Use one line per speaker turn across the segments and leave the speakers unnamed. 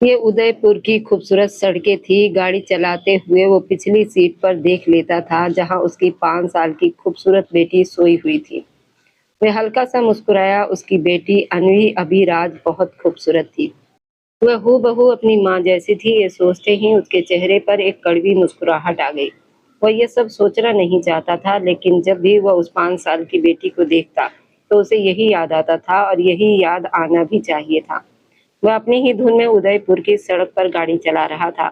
ये उदयपुर की खूबसूरत सड़कें थी। गाड़ी चलाते हुए वो पिछली सीट पर देख लेता था जहां उसकी 5 साल की खूबसूरत बेटी सोई हुई थी। वह हल्का सा मुस्कुराया। उसकी बेटी अनवी अभिराज बहुत खूबसूरत थी। वह हूबहू अपनी माँ जैसी थी। ये सोचते ही उसके चेहरे पर एक कड़वी मुस्कुराहट आ गई। वह ये सब सोचना नहीं चाहता था, लेकिन जब भी वह उस 5 साल की बेटी को देखता तो उसे यही याद आता था और यही याद आना भी चाहिए था। वह अपनी ही धुन में उदयपुर की सड़क पर गाड़ी चला रहा था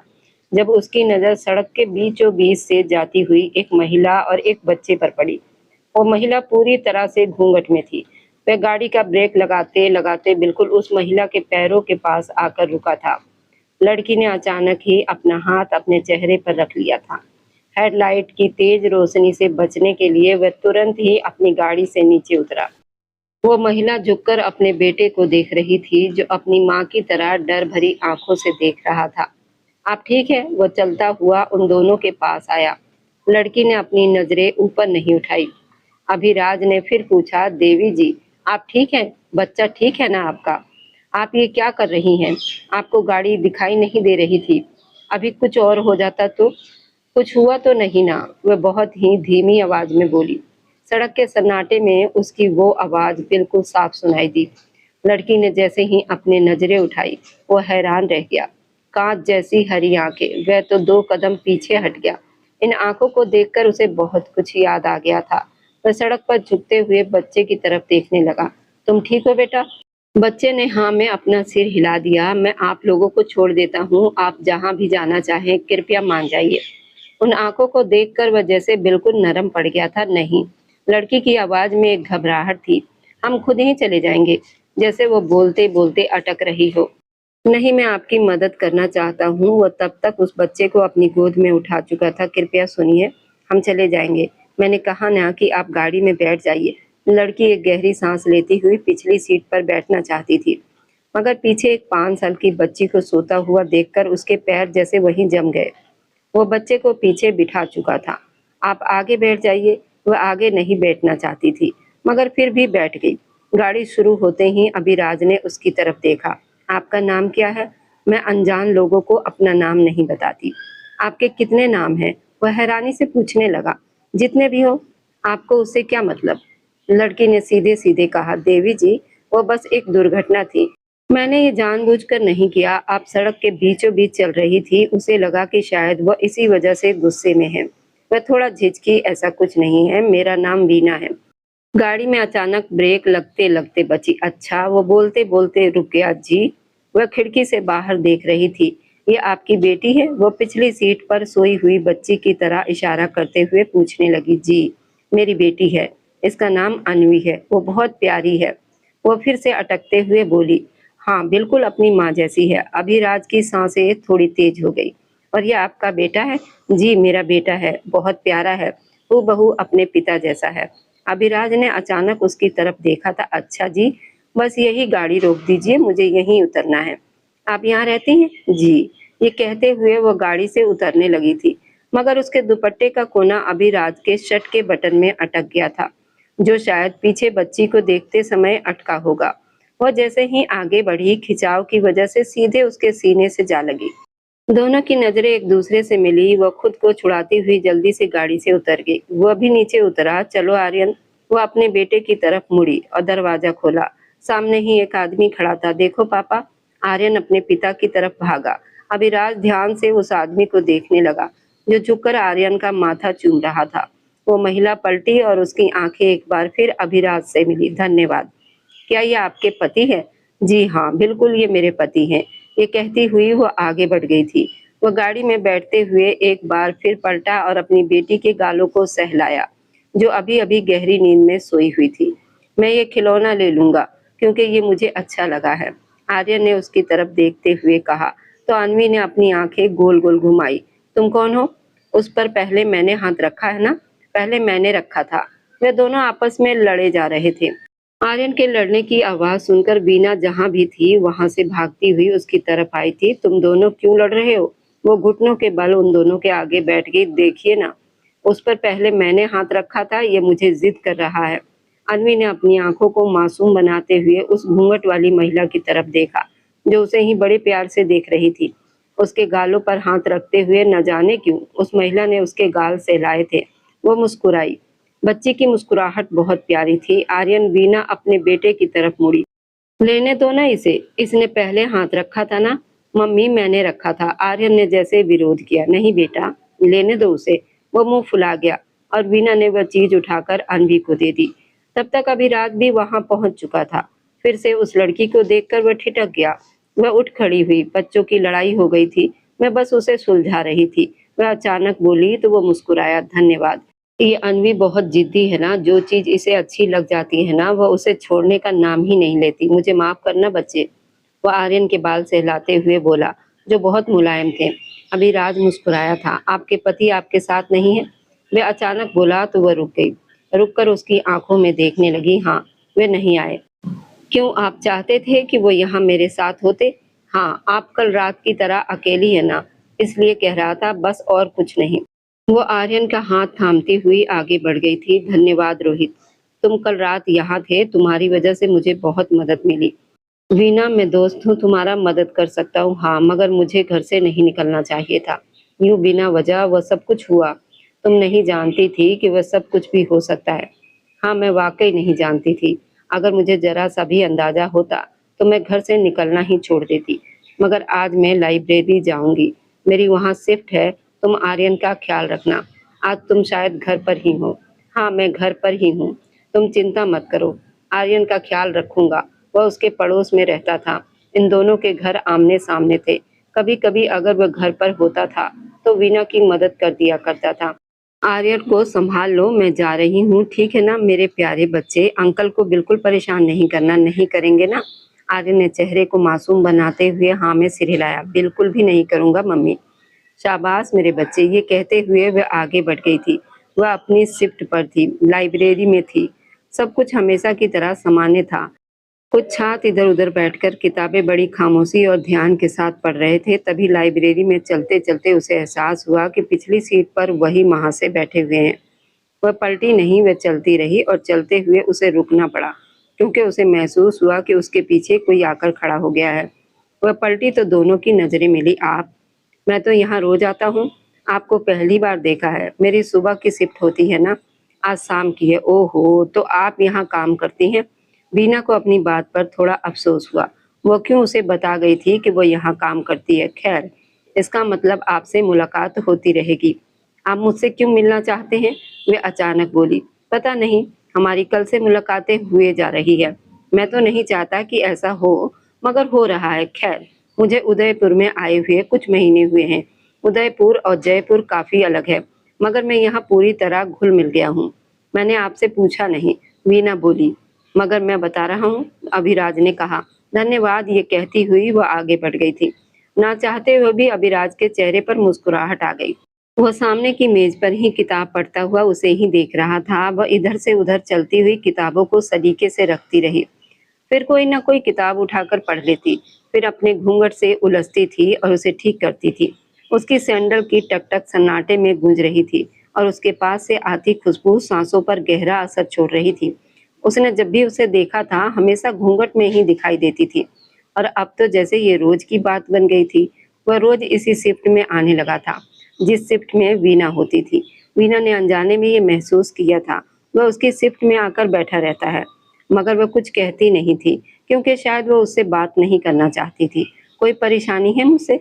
जब उसकी नजर सड़क के बीचों बीच से जाती हुई एक महिला और एक बच्चे पर पड़ी। वो महिला पूरी तरह से घूंघट में थी। वह गाड़ी का ब्रेक लगाते लगाते बिल्कुल उस महिला के पैरों के पास आकर रुका था। लड़की ने अचानक ही अपना हाथ अपने चेहरे पर रख लिया था। हेडलाइट की तेज रोशनी से बचने के लिए वह तुरंत ही अपनी गाड़ी से नीचे उतरा। वो महिला झुककर अपने बेटे को देख रही थी, जो अपनी माँ की तरह डर भरी आंखों से देख रहा था। आप ठीक है? वो चलता हुआ उन दोनों के पास आया। लड़की ने अपनी नजरें ऊपर नहीं उठाई। अभिराज ने फिर पूछा, देवी जी, आप ठीक हैं? बच्चा ठीक है ना आपका? आप ये क्या कर रही हैं? आपको गाड़ी दिखाई नहीं दे रही थी। अभी कुछ और हो जाता तो? कुछ हुआ तो नहीं ना? वह बहुत ही धीमी आवाज में बोली। सड़क के सन्नाटे में उसकी वो आवाज बिल्कुल साफ सुनाई दी। लड़की ने जैसे ही अपनी नजरें उठाई, वो हैरान रह गया। कांच जैसी हरी आंखें, वह तो 2 कदम पीछे हट गया। इन आंखों को देखकर उसे बहुत कुछ याद आ गया था। वह सड़क पर झुकते हुए बच्चे की तरफ देखने लगा। तुम ठीक हो बेटा? बच्चे ने हाँ में अपना सिर हिला दिया। मैं आप लोगों को छोड़ देता हूँ, आप जहाँ भी जाना चाहें, कृपया मान जाइए। उन आंखों को देखकर वह जैसे बिल्कुल नरम पड़ गया था। नहीं, लड़की की आवाज में एक घबराहट थी। हम खुद ही चले जाएंगे, जैसे वो बोलते बोलते अटक रही हो। नहीं, मैं आपकी मदद करना चाहता हूँ। वो तब तक उस बच्चे को अपनी गोद में उठा चुका था। कृपया सुनिए, हम चले जाएंगे। मैंने कहा ना कि आप गाड़ी में बैठ जाइए। लड़की एक गहरी सांस लेती हुई पिछली सीट पर बैठना चाहती थी, मगर पीछे एक 5 साल की बच्ची को सोता हुआ देखकर उसके पैर जैसे वहीं जम गए। वो बच्चे को पीछे बिठा चुका था। आप आगे बैठ जाइए। वह आगे नहीं बैठना चाहती थी, मगर फिर भी बैठ गई। गाड़ी शुरू होते ही अभिराज ने उसकी तरफ देखा। आपका नाम क्या है? मैं अनजान लोगों को अपना नाम नहीं बताती। आपके कितने नाम हैं? वह हैरानी से पूछने लगा। जितने भी हो। आपको उससे क्या मतलब? लड़की ने सीधे सीधे कहा, देवी जी, वो बस एक दुर्घटना थी। मैंने ये जानबूझकर नहीं किया। आप सड़क के बीचों बीच चल रही थी। उसे लगा कि शायद वह इसी वजह से गुस्से में है। वह थोड़ा झिझकी। ऐसा कुछ नहीं है, मेरा नाम वीना है। गाड़ी में अचानक ब्रेक लगते लगते बची। अच्छा, वो बोलते बोलते रुक गया। जी? वह खिड़की से बाहर देख रही थी। ये आपकी बेटी है? वो पिछली सीट पर सोई हुई बच्ची की तरह इशारा करते हुए पूछने लगी। जी, मेरी बेटी है। इसका नाम अनवी है। वो बहुत प्यारी है। वो फिर से अटकते हुए बोली। हाँ, बिल्कुल अपनी माँ जैसी है। अभिराज की सांसें थोड़ी तेज हो गई। और ये आपका बेटा है? जी, मेरा बेटा है। बहुत प्यारा है। हूबहू अपने पिता जैसा है। अभिराज ने अचानक उसकी तरफ देखा था। अच्छा जी, बस यही गाड़ी रोक दीजिए, मुझे यहीं उतरना है। आप यहाँ रहती हैं? जी। ये कहते हुए वो गाड़ी से उतरने लगी थी, मगर उसके दुपट्टे का कोना अभिराज के शर्ट के बटन में अटक गया था, जो शायद पीछे बच्ची को देखते समय अटका होगा। वह जैसे ही आगे बढ़ी, खिंचाव की वजह से सीधे उसके सीने से जा लगी। दोनों की नजरें एक दूसरे से मिली। वह खुद को छुड़ाती हुई जल्दी से गाड़ी से उतर गई। वह भी नीचे उतरा। चलो आर्यन। वह अपने बेटे की तरफ मुड़ी और दरवाजा खोला। सामने ही एक आदमी खड़ा था। देखो पापा। आर्यन अपने पिता की तरफ भागा। अभिराज ध्यान से उस आदमी को देखने लगा, जो झुककर आर्यन का माथा चूम रहा था। वो महिला पलटी और उसकी आंखें एक बार फिर अभिराज से मिली। धन्यवाद। क्या ये आपके पति है? जी हाँ, बिल्कुल ये मेरे पति हैं। ये कहती हुई वो आगे बढ़ गई थी। वह गाड़ी में बैठते हुए एक बार फिर पलटा और अपनी बेटी के गालों को सहलाया, जो अभी अभी गहरी नींद में सोई हुई थी। मैं ये खिलौना ले लूंगा, क्योंकि ये मुझे अच्छा लगा है। आर्यन ने उसकी तरफ देखते हुए कहा। तो अन्वी ने अपनी आंखें गोल गोल घुमाई। तुम कौन हो? उस पर पहले मैंने हाथ रखा है ना? पहले मैंने रखा था। वे दोनों आपस में लड़े जा रहे थे। आर्यन के लड़ने की आवाज सुनकर बीना जहां भी थी वहां से भागती हुई उसकी तरफ आई थी। तुम दोनों क्यों लड़ रहे हो? वो घुटनों के बल उन दोनों के आगे बैठ गई। देखिए ना, उस पर पहले मैंने हाथ रखा था। ये मुझे जिद कर रहा है। अन्वी ने अपनी आंखों को मासूम बनाते हुए उस घूंघट वाली महिला की तरफ देखा, जो उसे ही बड़े प्यार से देख रही थी। उसके गालों पर हाथ रखते हुए न जाने क्यों उस महिला ने उसके गाल सहलाए थे। वो मुस्कुराई। बच्ची की मुस्कुराहट बहुत प्यारी थी। आर्यन वीना अपने बेटे की तरफ मुड़ी। लेने दो ना इसे, इसने पहले हाथ रखा था ना। मम्मी मैंने रखा था, आर्यन ने जैसे विरोध किया। नहीं बेटा, लेने दो उसे। वो मुंह फुला गया और वीना ने वह चीज उठाकर अनवी को दे दी। तब तक अभिराज भी वहां पहुंच चुका था। फिर से उस लड़की को देखकर वह ठिठक गया। वह उठ खड़ी हुई। बच्चों की लड़ाई हो गई थी, मैं बस उसे सुलझा रही थी। वह अचानक बोली तो वो मुस्कुराया। धन्यवाद। ये अनवी बहुत जिद्दी है ना, जो चीज इसे अच्छी लग जाती है ना, वह उसे छोड़ने का नाम ही नहीं लेती। मुझे माफ करना बच्चे। वह आर्यन के बाल सहलाते हुए बोला, जो बहुत मुलायम थे। अभिराज मुस्कुराया था। आपके पति आपके साथ नहीं है? वह अचानक बोला तो वह रुक गई। रुककर उसकी आंखों में देखने लगी। हाँ, वे नहीं आए। क्यों, आप चाहते थे कि वो यहाँ मेरे साथ होते? हाँ, आप कल रात की तरह अकेली है ना, इसलिए कह रहा था, बस और कुछ नहीं। वो आर्यन का हाथ थामती हुई आगे बढ़ गई थी। धन्यवाद रोहित, तुम कल रात यहाँ थे, तुम्हारी वजह से मुझे बहुत मदद मिली। वीना, मैं दोस्त हूँ, तुम्हारा मदद कर सकता हूँ। हाँ, मगर मुझे घर से नहीं निकलना चाहिए था। यूं बिना वजह वह सब कुछ हुआ। तुम नहीं जानती थी कि वह सब कुछ भी हो सकता है। हाँ, मैं वाकई नहीं जानती थी। अगर मुझे जरा सा भी अंदाजा होता तो मैं घर से निकलना ही छोड़ देती। मगर आज मैं लाइब्रेरी जाऊंगी, मेरी वहाँ शिफ्ट है। तुम आर्यन का ख्याल रखना। आज तुम शायद घर पर ही हो। हाँ, मैं घर पर ही हूँ। तुम चिंता मत करो, आर्यन का ख्याल रखूंगा। वह उसके पड़ोस में रहता था। इन दोनों के घर आमने सामने थे। कभी कभी अगर वह घर पर होता था तो वीना की मदद कर दिया करता था। आर्यन को संभाल लो, मैं जा रही हूँ, ठीक है ना मेरे प्यारे बच्चे? अंकल को बिल्कुल परेशान नहीं करना, नहीं करेंगे ना? आर्यन ने चेहरे को मासूम बनाते हुए हाँ में सिर हिलाया। बिल्कुल भी नहीं करूंगा मम्मी। शाबाश मेरे बच्चे। ये कहते हुए वह आगे बढ़ गई थी। वह अपनी शिफ्ट पर थी, लाइब्रेरी में थी। सब कुछ हमेशा की तरह सामान्य था। कुछ छात्र इधर उधर बैठकर किताबें बड़ी खामोशी और ध्यान के साथ पढ़ रहे थे। तभी लाइब्रेरी में चलते चलते उसे एहसास हुआ कि पिछली सीट पर वही महाशय बैठे हुए हैं। वह पलटी नहीं, वह चलती रही और चलते हुए उसे रुकना पड़ा, क्योंकि उसे महसूस हुआ कि उसके पीछे कोई आकर खड़ा हो गया है। वह पलटी तो दोनों की नजरें मिली। आप? मैं तो यहाँ रोज आता हूँ, आपको पहली बार देखा है। मेरी सुबह की शिफ्ट होती है ना, आज शाम की है। ओहो, तो आप यहाँ काम करती हैं? बीना को अपनी बात पर थोड़ा अफसोस हुआ। वो क्यों उसे बता गई थी कि वो यहाँ काम करती है? खैर, इसका मतलब आपसे मुलाकात होती रहेगी। आप मुझसे क्यों मिलना चाहते हैं? वे अचानक बोली। पता नहीं, हमारी कल से मुलाकातें हुए जा रही है। मैं तो नहीं चाहता कि ऐसा हो, मगर हो रहा है। खैर, मुझे उदयपुर में आए हुए कुछ महीने हुए हैं। उदयपुर और जयपुर काफी अलग है, मगर मैं यहाँ पूरी तरह घुल मिल गया हूँ। मैंने आपसे पूछा नहीं, वीना बोली। मगर मैं बता रहा हूँ, अभिराज ने कहा। धन्यवाद, ये कहती हुई वह आगे बढ़ गई थी। ना चाहते हुए भी अभिराज के चेहरे पर मुस्कुराहट आ गई। वह सामने की मेज पर ही किताब पढ़ता हुआ उसे ही देख रहा था। वह इधर से उधर चलती हुई किताबों को सलीके से रखती रही। फिर कोई ना कोई किताब उठाकर पढ़ लेती, फिर अपने घूंघट से उलझती थी और उसे ठीक करती थी। उसकी सैंडल की टक-टक सन्नाटे में गूंज रही थी और उसके पास से आती खुशबू सांसों पर गहरा असर छोड़ रही थी। उसने जब भी उसे देखा था, हमेशा घूंघट में ही दिखाई देती थी, और अब तो जैसे ये रोज की बात बन गई थी। वह रोज इसी शिफ्ट में आने लगा था, जिस शिफ्ट में वीना होती थी। वीना ने अनजाने में ये महसूस किया था, वह उसकी शिफ्ट में आकर बैठा रहता है, मगर वह कुछ कहती नहीं थी, क्योंकि शायद वह उससे बात नहीं करना चाहती थी। कोई परेशानी है मुझसे?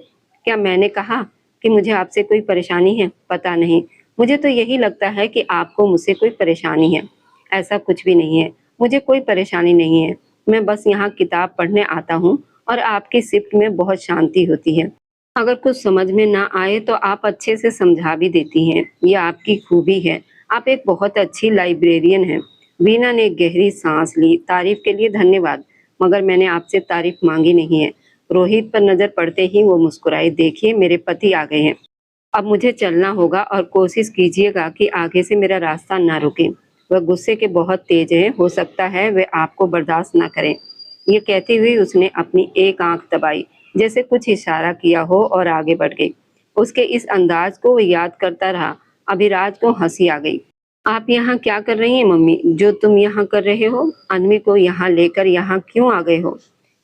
क्या मैंने कहा कि मुझे आपसे कोई परेशानी है? पता नहीं, मुझे तो यही लगता है कि आपको मुझसे कोई परेशानी है। ऐसा कुछ भी नहीं है, मुझे कोई परेशानी नहीं है। मैं बस यहाँ किताब पढ़ने आता हूँ और आपकी शिफ्ट में बहुत शांति होती है। अगर कुछ समझ में ना आए तो आप अच्छे से समझा भी देती हैं, ये आपकी खूबी है। आप एक बहुत अच्छी लाइब्रेरियन हैं। वीना ने एक गहरी सांस ली। तारीफ के लिए धन्यवाद, मगर मैंने आपसे तारीफ मांगी नहीं है। रोहित पर नजर पड़ते ही वो मुस्कुराई। देखिए, मेरे पति आ गए हैं, अब मुझे चलना होगा, और कोशिश कीजिएगा कि आगे से मेरा रास्ता ना रुके। वह गुस्से के बहुत तेज हैं, हो सकता है वे आपको बर्दाश्त ना करें। ये कहती हुई उसने अपनी एक आंख दबाई, जैसे कुछ इशारा किया हो, और आगे बढ़ गई। उसके इस अंदाज को वो याद करता रहा। अभिराज को हंसी आ गई। आप यहाँ क्या कर रही हैं मम्मी? जो तुम यहाँ कर रहे हो, अनवी को यहाँ लेकर यहाँ क्यों आ गए हो?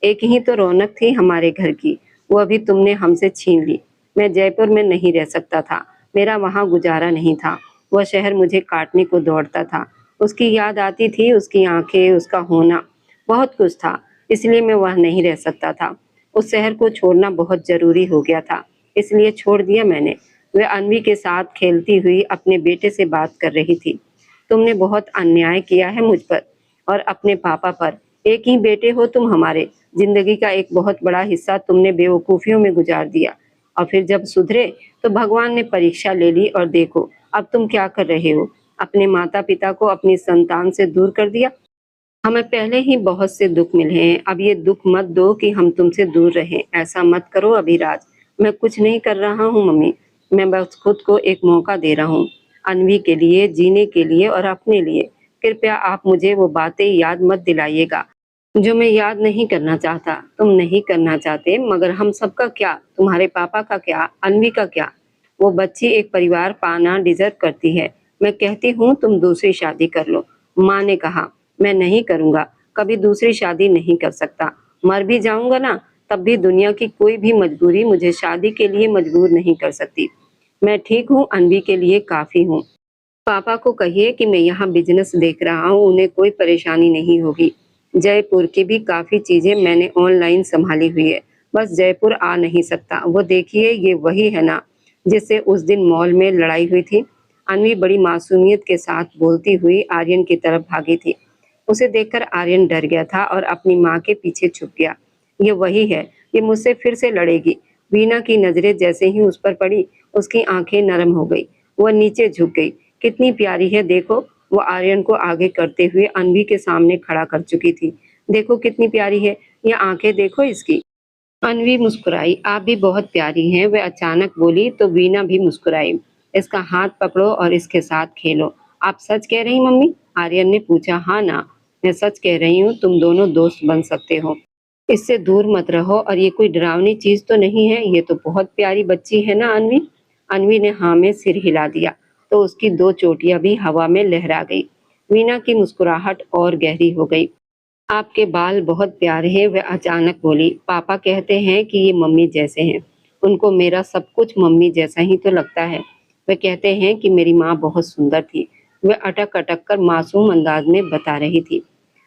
एक ही तो रौनक थी हमारे घर की, वो अभी तुमने हमसे छीन ली। मैं जयपुर में नहीं रह सकता था, मेरा वहाँ गुजारा नहीं था। वह शहर मुझे काटने को दौड़ता था। उसकी याद आती थी, उसकी आंखें, उसका होना, बहुत कुछ था, इसलिए मैं वहाँ नहीं रह सकता था। उस शहर को छोड़ना बहुत जरूरी हो गया था, इसलिए छोड़ दिया मैंने। वह अन्वी के साथ खेलती हुई अपने बेटे से बात कर रही थी। तुमने बहुत अन्याय किया है मुझ पर और अपने पापा पर। एक ही बेटे हो तुम हमारे, जिंदगी का एक बहुत बड़ा हिस्सा तुमने बेवकूफियों में गुजार दिया, और फिर जब सुधरे तो भगवान ने परीक्षा ले ली और देखो अब तुम क्या कर रहे हो। अपने माता पिता को अपनी संतान से दूर कर दिया। हमें पहले ही बहुत से दुख मिले हैं, अब ये दुख मत दो कि हम तुमसे दूर रहें। ऐसा मत करो अभिराज। मैं कुछ नहीं कर रहा हूँ मम्मी, मैं बस खुद को एक मौका दे रहा हूँ, अन्वी के लिए, जीने के लिए और अपने लिए। कृपया आप मुझे वो बातें याद मत दिलाइएगा जो मैं याद नहीं करना चाहता। तुम नहीं करना चाहते, मगर हम सबका क्या, तुम्हारे पापा का क्या, अन्वी का क्या? वो बच्ची एक परिवार पाना डिजर्व करती है। मैं कहती हूँ तुम दूसरी शादी कर लो। माँ ने कहा मैं नहीं करूँगा, कभी दूसरी शादी नहीं कर सकता। मर भी जाऊँगा ना, तब भी दुनिया की कोई भी मजबूरी मुझे शादी के लिए मजबूर नहीं कर सकती। मैं ठीक हूँ, अन्वी के लिए काफ़ी हूँ। पापा को कहिए कि मैं यहाँ बिजनेस देख रहा हूँ, उन्हें कोई परेशानी नहीं होगी। जयपुर की भी काफ़ी चीज़ें मैंने ऑनलाइन संभाली हुई है, बस जयपुर आ नहीं सकता। वो देखिए ये वही है ना जिससे उस दिन मॉल में लड़ाई हुई थी। अन्वी बड़ी मासूमियत के साथ बोलती हुई आर्यन की तरफ भागी थी। उसे देखकर आर्यन डर गया था और अपनी माँ के पीछे छुप गया। ये वही है, ये मुझसे फिर से लड़ेगी। वीना की नजरें जैसे ही उस पर पड़ी, उसकी आंखें नरम हो गई। वह नीचे झुक गई। कितनी प्यारी है देखो। वो आर्यन को आगे करते हुए अन्वी के सामने खड़ा कर चुकी थी। देखो कितनी प्यारी है, ये आंखें देखो इसकी। अन्वी मुस्कुराई। आप भी बहुत प्यारी हैं, वह अचानक बोली तो वीना भी मुस्कुराई। इसका हाथ पकड़ो और इसके साथ खेलो। आप सच कह रही मम्मी? आर्यन ने पूछा। हाँ ना, मैं सच कह रही हूँ, तुम दोनों दोस्त बन सकते हो। इससे दूर मत रहो, और ये कोई डरावनी चीज तो नहीं है, ये तो बहुत प्यारी बच्ची है ना अन्वी। अन्वी ने हाँ में सिर हिला दिया तो उसकी दो चोटियां भी हवा में लहरा गई। वीना की मुस्कुराहट और गहरी हो गई। आपके बाल बहुत प्यारे हैं, वह अचानक बोली। पापा कहते हैं कि ये मम्मी जैसे हैं, उनको मेरा सब कुछ मम्मी जैसा ही तो लगता है। वे कहते हैं कि मेरी माँ बहुत सुंदर थी, वह अटक अटक कर मासूम अंदाज में बता रही थी।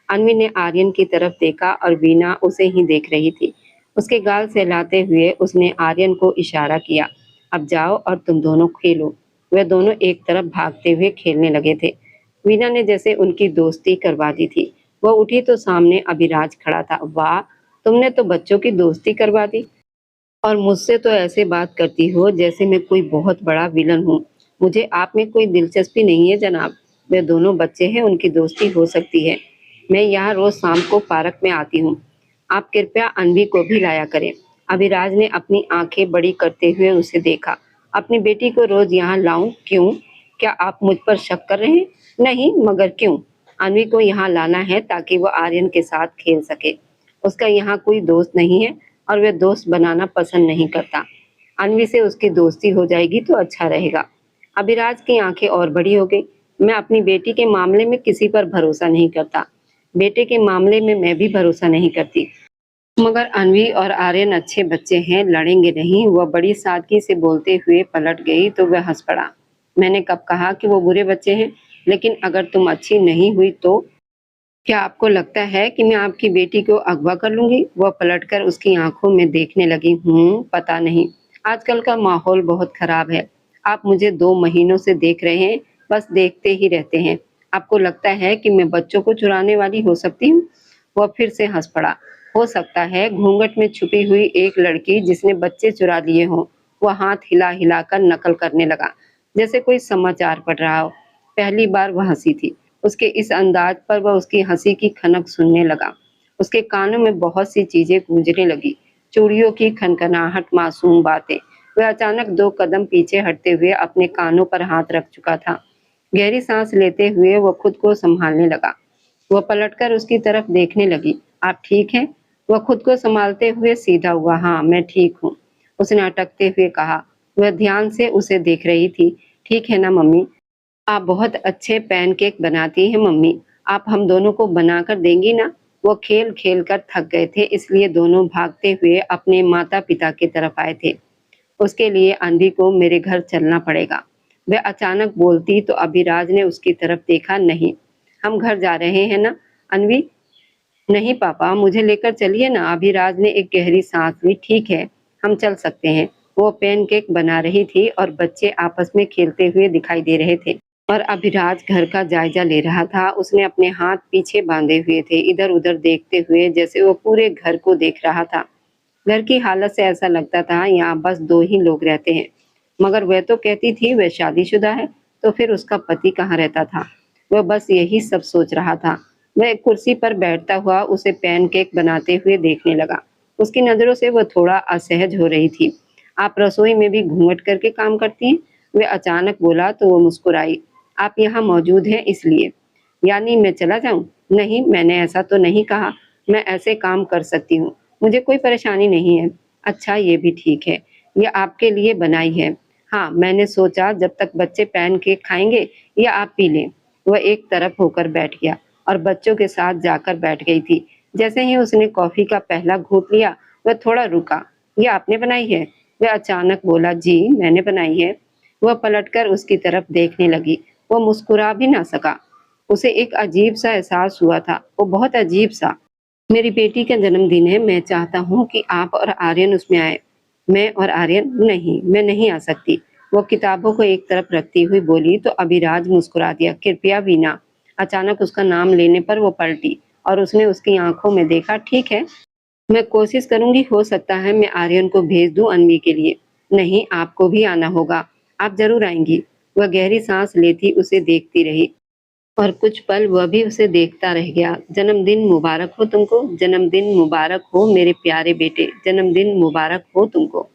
अन्वी ने आर्यन की तरफ देखा और वीना उसे ही देख रही थी। उसके गाल सहलाते हुए उसने आर्यन को इशारा किया। अब जाओ और तुम दोनों खेलो। वे दोनों एक तरफ भागते हुए खेलने लगे थे। वीना ने जैसे उनकी दोस्ती करवा दी थी। वह उठी तो सामने अभिराज खड़ा था। वाह, तुमने तो बच्चों की दोस्ती करवा दी, और मुझसे तो ऐसे बात करती हो जैसे मैं कोई बहुत बड़ा विलन हूँ। मुझे आप में कोई दिलचस्पी नहीं है जनाब। वे दोनों बच्चे हैं, उनकी दोस्ती हो सकती है। मैं यहाँ रोज शाम को पार्क में आती हूँ। आप कृपया अन्वी को भी लाया करें। अभिराज ने अपनी आंखें बड़ी करते हुए उसे देखा। अपनी बेटी को रोज यहाँ लाऊं? क्यों? क्या आप मुझ पर शक कर रहे हैं? नहीं, मगर क्यों? अन्वी को यहाँ लाना है ताकि वो आर्यन के साथ खेल सके। उसका यहाँ कोई दोस्त नहीं है और वह दोस्त बनाना पसंद नहीं करता। अन्वी से उसकी दोस्ती हो जाएगी तो अच्छा रहेगा। अभिराज की आंखें और बड़ी हो गई। मैं अपनी बेटी के मामले में किसी पर भरोसा नहीं करता। बेटे के मामले में मैं भी भरोसा नहीं करती। मगर अन्वी और आर्यन अच्छे बच्चे हैं, लड़ेंगे नहीं। वह बड़ी सादगी से बोलते हुए पलट गई तो वह हंस पड़ा। मैंने कब कहा कि वो बुरे बच्चे हैं? लेकिन अगर तुम अच्छी नहीं हुई तो क्या आपको लगता है कि मैं आपकी बेटी को अगवा कर लूंगी? वह पलटकर उसकी आंखों में देखने लगी। पता नहीं, आजकल का माहौल बहुत खराब है। आप मुझे 2 महीनों से देख रहे हैं, बस देखते ही रहते हैं। आपको लगता है कि मैं बच्चों को चुराने वाली हो सकती हूँ? वह फिर से हंस पड़ा। हो सकता है, घूंघट में छुपी हुई एक लड़की जिसने बच्चे चुरा लिए हों। वह हाथ हिला हिलाकर नकल करने लगा, जैसे कोई समाचार पढ़ रहा हो। पहली बार वह हंसी थी। उसके इस अंदाज पर वह उसकी हंसी की खनक सुनने लगा। उसके कानों में बहुत सी चीजें गूंजने लगी। चूड़ियों की खनखनाहट, मासूम बातें। वह अचानक 2 कदम पीछे हटते हुए अपने कानों पर हाथ रख चुका था। गहरी सांस लेते हुए वह खुद को संभालने लगा। वह पलटकर उसकी तरफ देखने लगी। आप ठीक हैं? वह खुद को संभालते हुए सीधा हुआ। हाँ, मैं ठीक हूँ, उसने अटकते हुए कहा। वह ध्यान से उसे देख रही थी। ठीक है ना मम्मी? आप बहुत अच्छे पैनकेक बनाती हैं मम्मी, आप हम दोनों को बनाकर देंगी ना? वो खेल खेल कर थक गए थे, इसलिए दोनों भागते हुए अपने माता पिता की तरफ आए थे। उसके लिए अन्वी को मेरे घर चलना पड़ेगा। वह अचानक बोलती तो अभिराज ने उसकी तरफ देखा। नहीं, हम घर जा रहे हैं ना अन्वी? नहीं पापा, मुझे लेकर चलिए ना। अभिराज ने एक गहरी सांस ली। ठीक है, हम चल सकते हैं। वो पैनकेक बना रही थी और बच्चे आपस में खेलते हुए दिखाई दे रहे थे और अभिराज घर का जायजा ले रहा था। उसने अपने हाथ पीछे बांधे हुए थे, इधर उधर देखते हुए जैसे वो पूरे घर को देख रहा था। घर की हालत से ऐसा लगता था यहाँ बस दो ही लोग रहते हैं, मगर वह तो कहती थी वह शादीशुदा है, तो फिर उसका पति कहाँ रहता था? वह बस यही सब सोच रहा था। वह एक कुर्सी पर बैठता हुआ उसे पैनकेक बनाते हुए देखने लगा। उसकी नजरों से वह थोड़ा असहज हो रही थी। आप रसोई में भी घूंघट करके काम करती हैं? वह अचानक बोला तो वो मुस्कुराई। आप यहाँ मौजूद हैं इसलिए। यानी मैं चला जाऊं? नहीं, मैंने ऐसा तो नहीं कहा। मैं ऐसे काम कर सकती हूँ, मुझे कोई परेशानी नहीं है। अच्छा, ये भी ठीक है, ये आपके लिए बनाई है। हाँ, मैंने सोचा जब तक बच्चे पैनकेक खाएंगे या आप पी लें। वह एक तरफ होकर बैठ गया और बच्चों के साथ जाकर बैठ गई थी। जैसे ही उसने कॉफी का पहला घूंट लिया, वह थोड़ा रुका। ये आपने बनाई है? वह अचानक बोला। जी, मैंने बनाई है। वह पलटकर उसकी तरफ देखने लगी। वो मुस्कुरा भी ना सका। उसे एक अजीब सा एहसास हुआ था, वो बहुत अजीब सा। मेरी बेटी का जन्मदिन है, मैं चाहता हूँ कि आप और आर्यन उसमें आए। मैं और आर्यन? नहीं, मैं नहीं आ सकती। वो किताबों को एक तरफ रखती हुई बोली तो अभिराज मुस्कुरा दिया। कृपया वीना। अचानक उसका नाम लेने पर वो पलटी और उसने उसकी आंखों में देखा। ठीक है, मैं कोशिश करूंगी, हो सकता है मैं आर्यन को भेज दूं अन्वी के लिए। नहीं, आपको भी आना होगा। आप जरूर आएंगी। वह गहरी सांस लेती उसे देखती रही और कुछ पल वह भी उसे देखता रह गया। जन्मदिन मुबारक हो तुमको, जन्मदिन मुबारक हो मेरे प्यारे बेटे, जन्मदिन मुबारक हो तुमको।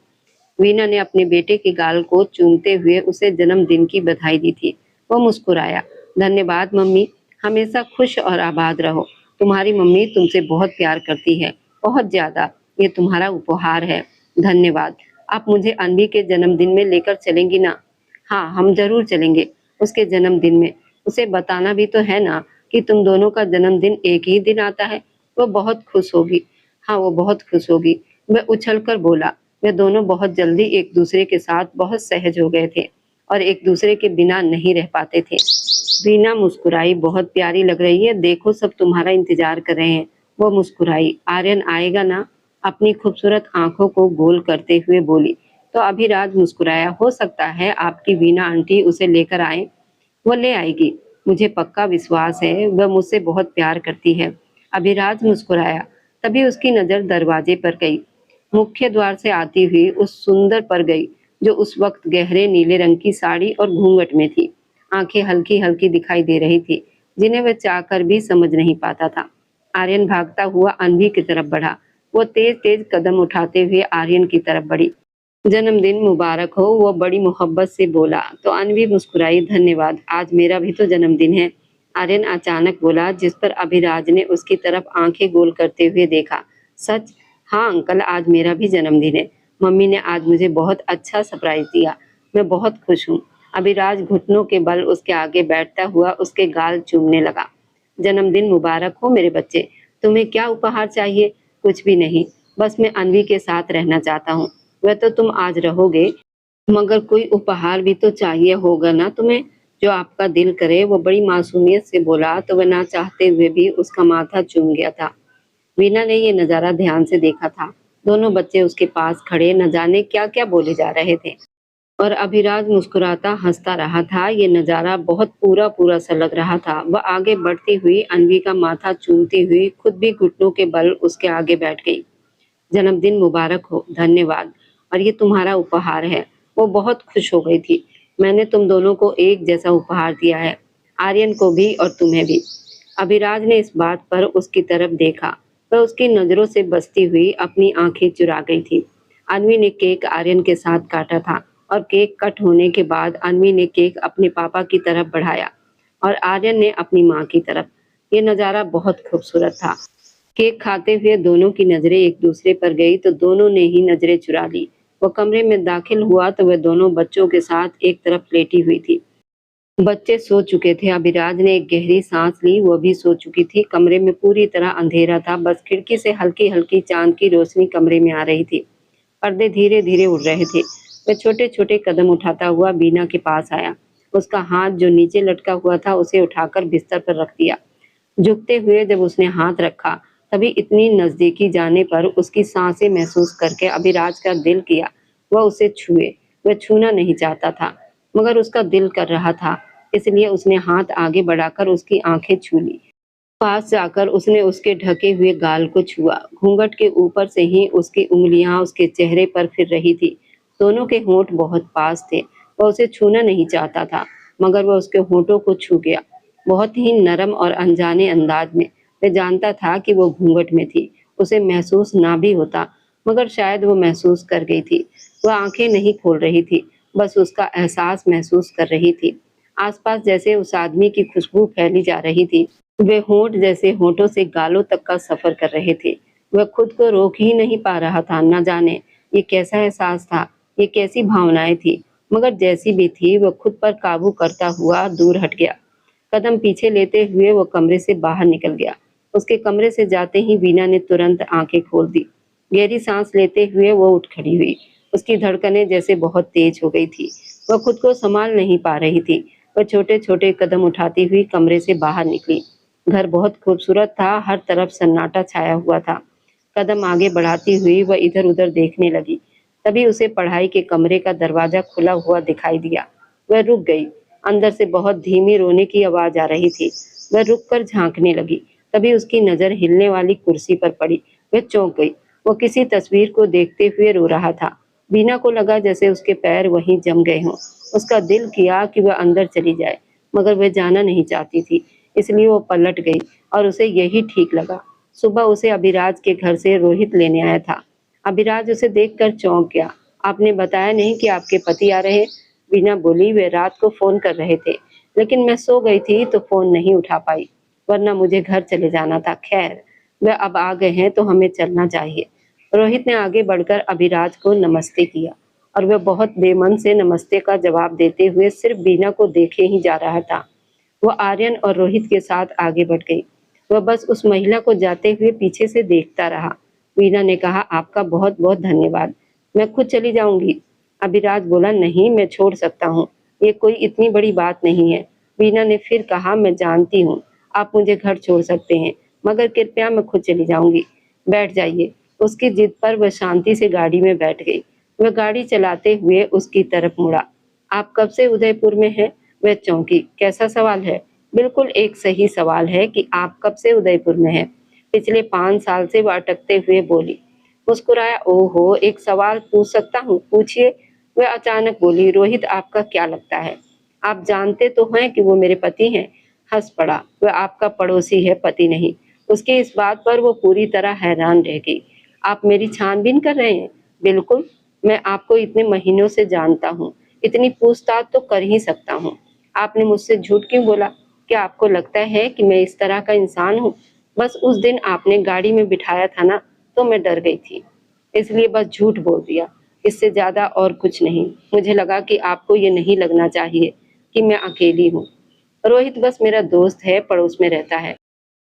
वीना ने अपने बेटे के गाल को चूमते हुए उसे जन्मदिन की बधाई दी थी। वो मुस्कुराया। धन्यवाद मम्मी, हमेशा खुश और आबाद रहो। तुम्हारी मम्मी तुमसे बहुत प्यार करती है, बहुत ज्यादा। ये तुम्हारा उपहार है। धन्यवाद। आप मुझे अन्वी के जन्मदिन में लेकर चलेंगी ना? हाँ, हम जरूर चलेंगे उसके जन्मदिन में। उसे बताना भी तो है ना कि तुम दोनों का जन्मदिन एक ही दिन आता है। वो बहुत खुश होगी। हाँ, वो बहुत खुश होगी। वह उछलकर बोला। वे दोनों बहुत जल्दी एक दूसरे के साथ बहुत सहज हो गए थे और एक दूसरे के बिना नहीं रह पाते थे। वीना मुस्कुराई। बहुत प्यारी लग रही है, देखो सब तुम्हारा इंतजार कर रहे हैं। वो मुस्कुराई। आर्यन आएगा ना? अपनी खूबसूरत आंखों को गोल करते हुए बोली। तो अभिराज मुस्कुराया। हो सकता है आपकी वीना आंटी उसे लेकर आए। वो ले आएगी, मुझे पक्का विश्वास है। वह मुझसे बहुत प्यार करती है। अभिराज मुस्कुराया। तभी उसकी नजर दरवाजे पर गई। मुख्य द्वार से आती हुई उस सुंदर पर गई जो उस वक्त गहरे नीले रंग की साड़ी और घूंघट में थी। आंखें हल्की हल्की दिखाई दे रही थी, जिन्हें वह चाहकर भी समझ नहीं पाता था। आर्यन भागता हुआ अन्वी की तरफ बढ़ा। वो तेज तेज कदम उठाते हुए आर्यन की तरफ बढ़ी। जन्मदिन मुबारक हो, वो बड़ी मोहब्बत से बोला तो अन्वी मुस्कुराई। धन्यवाद, आज मेरा भी तो जन्मदिन है। आर्यन अचानक बोला, जिस पर अभिराज ने उसकी तरफ आंखें गोल करते हुए देखा। सच? हाँ अंकल, आज मेरा भी जन्मदिन है। मम्मी ने आज मुझे बहुत अच्छा सरप्राइज दिया, मैं बहुत खुश हूँ। अभिराज घुटनों के बल उसके आगे बैठता हुआ उसके गाल चूमने लगा। जन्मदिन मुबारक हो मेरे बच्चे, तुम्हें क्या उपहार चाहिए? कुछ भी नहीं, बस मैं अन्वी के साथ रहना चाहता हूँ। वह तो तुम आज रहोगे, मगर कोई उपहार भी तो चाहिए होगा ना तुम्हें, जो आपका दिल करे। वो बड़ी मासूमियत से बोला तो वह ना चाहते हुए भी उसका माथा चूम गया था। वीना ने ये नजारा ध्यान से देखा था। दोनों बच्चे उसके पास खड़े न जाने क्या क्या बोले जा रहे थे और अभिराज मुस्कुराता हंसता रहा था। ये नजारा बहुत पूरा पूरा सा लग रहा था। वह आगे बढ़ती हुई अन्वी का माथा चूमती हुई खुद भी घुटनों के बल उसके आगे बैठ गई। जन्मदिन मुबारक हो, धन्यवाद, और ये तुम्हारा उपहार है। वो बहुत खुश हो गई थी। मैंने तुम दोनों को एक जैसा उपहार दिया है, आर्यन को भी और तुम्हें भी। अभिराज ने इस बात पर उसकी तरफ देखा। वह उसकी नजरों से बचती हुई अपनी आंखें चुरा गई थी। अन्वी ने केक आर्यन के साथ काटा था और केक कट होने के बाद अन्वी ने केक अपने पापा की तरफ बढ़ाया और आर्यन ने अपनी माँ की तरफ। ये नज़ारा बहुत खूबसूरत था। केक खाते हुए दोनों की नजरें एक दूसरे पर गई तो दोनों ने ही नजरें चुरा ली। वो कमरे में दाखिल हुआ तो वह दोनों बच्चों के साथ एक तरफ लेटी हुई थी। बच्चे सो चुके थे। अभिराज ने एक गहरी सांस ली। वो भी सो चुकी थी। कमरे में पूरी तरह अंधेरा था। बस खिड़की से हल्की हल्की चांद की रोशनी कमरे में आ रही थी। पर्दे धीरे धीरे उड़ रहे थे। वह छोटे छोटे कदम उठाता हुआ बीना के पास आया। उसका हाथ जो नीचे लटका हुआ था उसे उठाकर बिस्तर पर रख दिया। झुकते हुए जब उसने हाथ रखा, तभी इतनी नजदीकी जाने पर उसकी सांसें महसूस करके अभिराज का दिल किया वह उसे छुए। वह छूना नहीं चाहता था, मगर उसका दिल कर रहा था। इसलिए उसने हाथ आगे बढ़ाकर उसकी आंखें छू ली। पास जाकर उसने उसके ढके हुए गाल को छुआ। घूंघट के ऊपर से ही उसकी उंगलियां उसके चेहरे पर फिर रही थी। दोनों के होंठ बहुत पास थे। वह उसे छूना नहीं चाहता था, मगर वह उसके होंठों को छू गया, बहुत ही नरम और अनजाने अंदाज में। वह जानता था कि वो घूंघट में थी। उसे महसूस ना भी होता, मगर शायद वो महसूस कर गई थी। वह आंखें नहीं खोल रही थी, बस उसका एहसास महसूस कर रही थी। आसपास जैसे उस आदमी की खुशबू फैली जा रही थी। वे होंठ जैसे होंठों से गालों तक का सफर कर रहे थे। वह खुद को रोक ही नहीं पा रहा था। न जाने ये कैसा एहसास था, ये कैसी भावनाएं थी, मगर जैसी भी थी वह खुद पर काबू करता हुआ दूर हट गया। कदम पीछे लेते हुए वो कमरे से बाहर निकल गया। उसके कमरे से जाते ही वीना ने तुरंत आंखें खोल दी। गहरी सांस लेते हुए वो उठ खड़ी हुई। उसकी धड़कनें जैसे बहुत तेज हो गई थी। वह खुद को संभाल नहीं पा रही थी। वह छोटे छोटे कदम उठाती हुई कमरे से बाहर निकली। घर बहुत खूबसूरत था। हर तरफ सन्नाटा छाया हुआ था। कदम आगे बढ़ाती हुई वह इधर उधर देखने लगी। तभी उसे पढ़ाई के कमरे का दरवाजा खुला हुआ दिखाई दिया। वह रुक गई। अंदर से बहुत धीमी रोने की आवाज आ रही थी। वह रुक कर झांकने लगी। तभी उसकी नजर हिलने वाली कुर्सी पर पड़ी। वह चौंक गई। वो किसी तस्वीर को देखते हुए रो रहा था। बीना को लगा जैसे उसके पैर वहीं जम गए हों। उसका दिल किया कि वह अंदर चली जाए, मगर वह जाना नहीं चाहती थी। इसलिए वो पलट गई और उसे यही ठीक लगा। सुबह उसे अभिराज के घर से रोहित लेने आया था। अभिराज उसे देखकर चौंक गया। आपने बताया नहीं कि आपके पति आ रहे हैं? बीना बोली, वे रात को फोन कर रहे थे, लेकिन मैं सो गई थी तो फोन नहीं उठा पाई, वरना मुझे घर चले जाना था। खैर, वह अब आ गए हैं तो हमें चलना चाहिए। रोहित ने आगे बढ़कर अभिराज को नमस्ते किया, और वह बहुत बेमन से नमस्ते का जवाब देते हुए सिर्फ बीना को देखे ही जा रहा था। वो आर्यन और रोहित के साथ आगे बढ़ गई। वह बस उस महिला को जाते हुए पीछे से देखता रहा। वीना ने कहा, आपका बहुत बहुत धन्यवाद, मैं खुद चली जाऊंगी। अभिराज बोला, नहीं, मैं छोड़ सकता हूँ, ये कोई इतनी बड़ी बात नहीं है। वीना ने फिर कहा, मैं जानती हूँ आप मुझे घर छोड़ सकते हैं, मगर कृपया मैं खुद चली जाऊंगी। बैठ जाइए। उसकी जिद पर वह शांति से गाड़ी में बैठ गई। वह गाड़ी चलाते हुए उसकी तरफ मुड़ा। आप कब से उदयपुर में हैं? वह चौंकी। कैसा सवाल है? बिल्कुल एक सही सवाल है कि आप कब से उदयपुर में हैं। पिछले 5 साल से, वह अटकते हुए बोली। मुस्कुराया। ओहो, एक सवाल पूछ सकता हूँ? पूछिए। वह अचानक बोली, रोहित आपका क्या लगता है? आप जानते तो हैं कि वो मेरे पति हैं। हंस पड़ा। वह आपका पड़ोसी है, पति नहीं। उसकी इस बात पर वो पूरी तरह हैरान रह गई। आप मेरी छानबीन कर रहे हैं? बिल्कुल, मैं आपको इतने महीनों से जानता हूँ, इतनी पूछताछ तो कर ही सकता हूँ। आपने मुझसे झूठ क्यों बोला? क्या आपको लगता है कि मैं इस तरह का इंसान हूँ? बस उस दिन आपने गाड़ी में बिठाया था ना, तो मैं डर गई थी, इसलिए बस झूठ बोल दिया। इससे ज्यादा और कुछ नहीं। मुझे लगा कि आपको ये नहीं लगना चाहिए कि मैं अकेली हूँ। रोहित बस मेरा दोस्त है, पड़ोस में रहता है,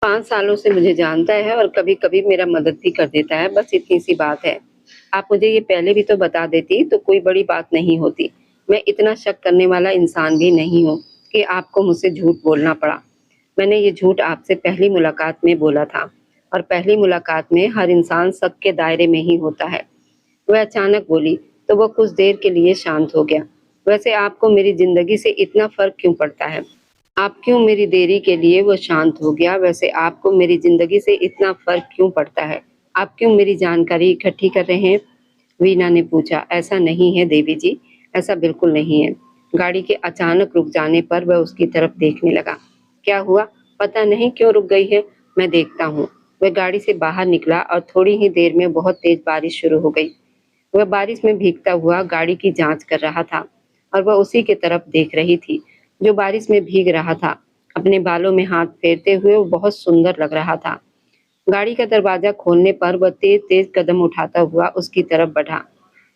5 सालों से मुझे जानता है और कभी कभी मेरा मदद भी कर देता है। बस इतनी सी बात है। आप मुझे ये पहले भी तो बता देती तो कोई बड़ी बात नहीं होती। मैं इतना शक करने वाला इंसान भी नहीं हूँ कि आपको मुझसे झूठ बोलना पड़ा। मैंने ये झूठ आपसे पहली मुलाकात में बोला था, और पहली मुलाकात में हर इंसान शक के दायरे में ही होता है। वह अचानक बोली तो वह कुछ देर के लिए शांत हो गया। वैसे आपको मेरी जिंदगी से इतना फर्क क्यों पड़ता है? आप क्यों मेरी देरी के लिए? वो शांत हो गया। वैसे आपको मेरी जिंदगी से इतना फर्क क्यों पड़ता है? आप क्यों मेरी जानकारी इकट्ठी कर रहे हैं? वीना ने पूछा। ऐसा नहीं है देवी जी, ऐसा बिल्कुल नहीं है। गाड़ी के अचानक रुक जाने पर वह उसकी तरफ देखने लगा। क्या हुआ? पता नहीं क्यों रुक गई है, मैं देखता हूँ। वह गाड़ी से बाहर निकला और थोड़ी ही देर में बहुत तेज बारिश शुरू हो गई। वह बारिश में भीगता हुआ गाड़ी की जांच कर रहा था, और वह उसी की तरफ देख रही थी जो बारिश में भीग रहा था। अपने बालों में हाथ फेरते हुए वो बहुत सुंदर लग रहा था। गाड़ी का दरवाजा खोलने पर वह तेज तेज कदम उठाता हुआ उसकी तरफ बढ़ा।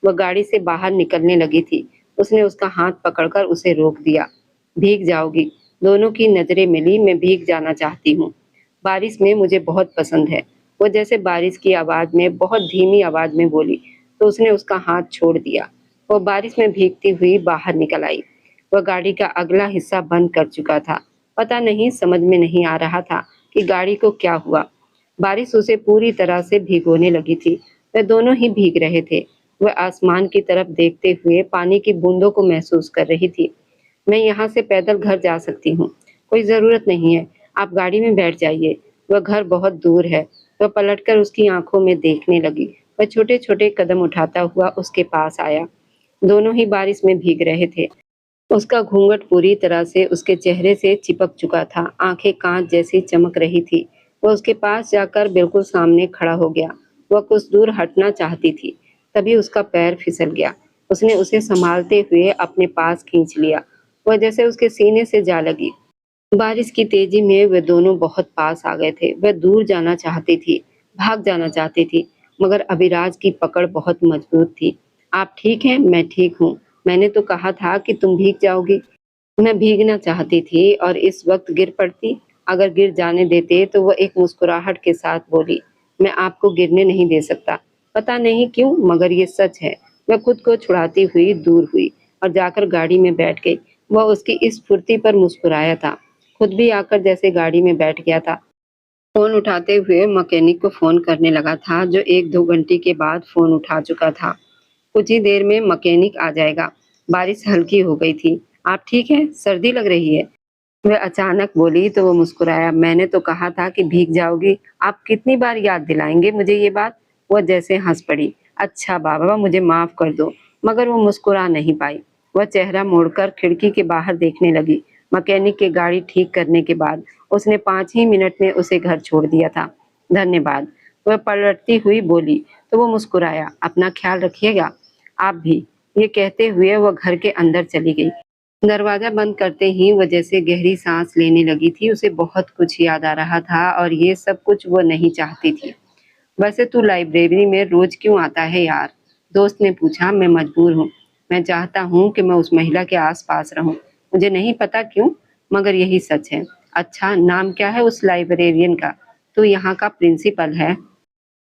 वह गाड़ी से बाहर निकलने लगी थी। उसने उसका हाथ पकड़कर उसे रोक दिया। भीग जाओगी। दोनों की नजरें मिली। मैं भीग जाना चाहती हूँ। बारिश में मुझे बहुत पसंद है। वो जैसे बारिश की आवाज में बहुत धीमी आवाज में बोली, तो उसने उसका हाथ छोड़ दिया। वो बारिश में भीगती हुई बाहर निकल आई। वह गाड़ी का अगला हिस्सा बंद कर चुका था। पता नहीं, समझ में नहीं आ रहा था कि गाड़ी को क्या हुआ। बारिश उसे पूरी तरह से भिगोने लगी थी। वे दोनों ही भीग रहे थे। वह आसमान की तरफ देखते हुए पानी की बूंदों को महसूस कर रही थी। मैं यहाँ से पैदल घर जा सकती हूँ। कोई ज़रूरत नहीं है। आप गाड़ी में बैठ जाइए। वह घर बहुत दूर है। वह पलटकर उसकी आंखों में देखने लगी। वह छोटे-छोटे कदम उठाता हुआ उसके पास आया। दोनों ही बारिश में भीग रहे थे। उसका घूंघट पूरी तरह से उसके चेहरे से चिपक चुका था। आंखें कांच जैसी चमक रही थी। वह उसके पास जाकर बिल्कुल सामने खड़ा हो गया। वह कुछ दूर हटना चाहती थी, तभी उसका पैर फिसल गया। उसने उसे संभालते हुए अपने पास खींच लिया। वह जैसे उसके सीने से जा लगी। बारिश की तेजी में वे दोनों बहुत पास आ गए थे। वह दूर जाना चाहती थी, भाग जाना चाहती थी, मगर अभिराज की पकड़ बहुत मजबूत थी। आप ठीक हैं? मैं ठीक हूँ। मैंने तो कहा था कि तुम भीग जाओगी। मैं भीगना चाहती थी और इस वक्त गिर पड़ती। अगर गिर जाने देते, तो वह एक मुस्कुराहट के साथ बोली, मैं आपको गिरने नहीं दे सकता। पता नहीं क्यों, मगर ये सच है। वह खुद को छुड़ाती हुई दूर हुई और जाकर गाड़ी में बैठ गई। वह उसकी इस फुर्ती पर मुस्कुराया था। खुद भी आकर जैसे गाड़ी में बैठ गया था। फोन उठाते हुए मैकेनिक को फोन करने लगा था, जो 1-2 घंटे के बाद फोन उठा चुका था। कुछ ही देर में मैकेनिक आ जाएगा। बारिश हल्की हो गई थी। आप ठीक हैं? सर्दी लग रही है। वह अचानक बोली तो वो मुस्कुराया। मैंने तो कहा था कि भीग जाओगी। आप कितनी बार याद दिलाएंगे मुझे ये बात? वह जैसे हंस पड़ी। अच्छा बाबा, मुझे माफ कर दो। मगर वो मुस्कुरा नहीं पाई। वह चेहरा मोड़कर खिड़की के बाहर देखने लगी। मैकेनिक की गाड़ी ठीक करने के बाद उसने 5 ही मिनट में उसे घर छोड़ दिया था। धन्यवाद। वह पलटती हुई बोली तो वो मुस्कुराया। अपना ख्याल रखिएगा। आप भी। ये कहते हुए वह घर के अंदर चली गई। दरवाजा बंद करते ही वह जैसे गहरी सांस लेने लगी थी। उसे बहुत कुछ याद आ रहा था और ये सब कुछ वो नहीं चाहती थी। वैसे तू लाइब्रेरी में रोज क्यों आता है यार? दोस्त ने पूछा। मैं मजबूर हूँ। मैं चाहता हूँ कि मैं उस महिला के आसपास रहूं। मुझे नहीं पता क्यों, मगर यही सच है। अच्छा, नाम क्या है उस लाइब्रेरियन का? तू यहाँ का प्रिंसिपल है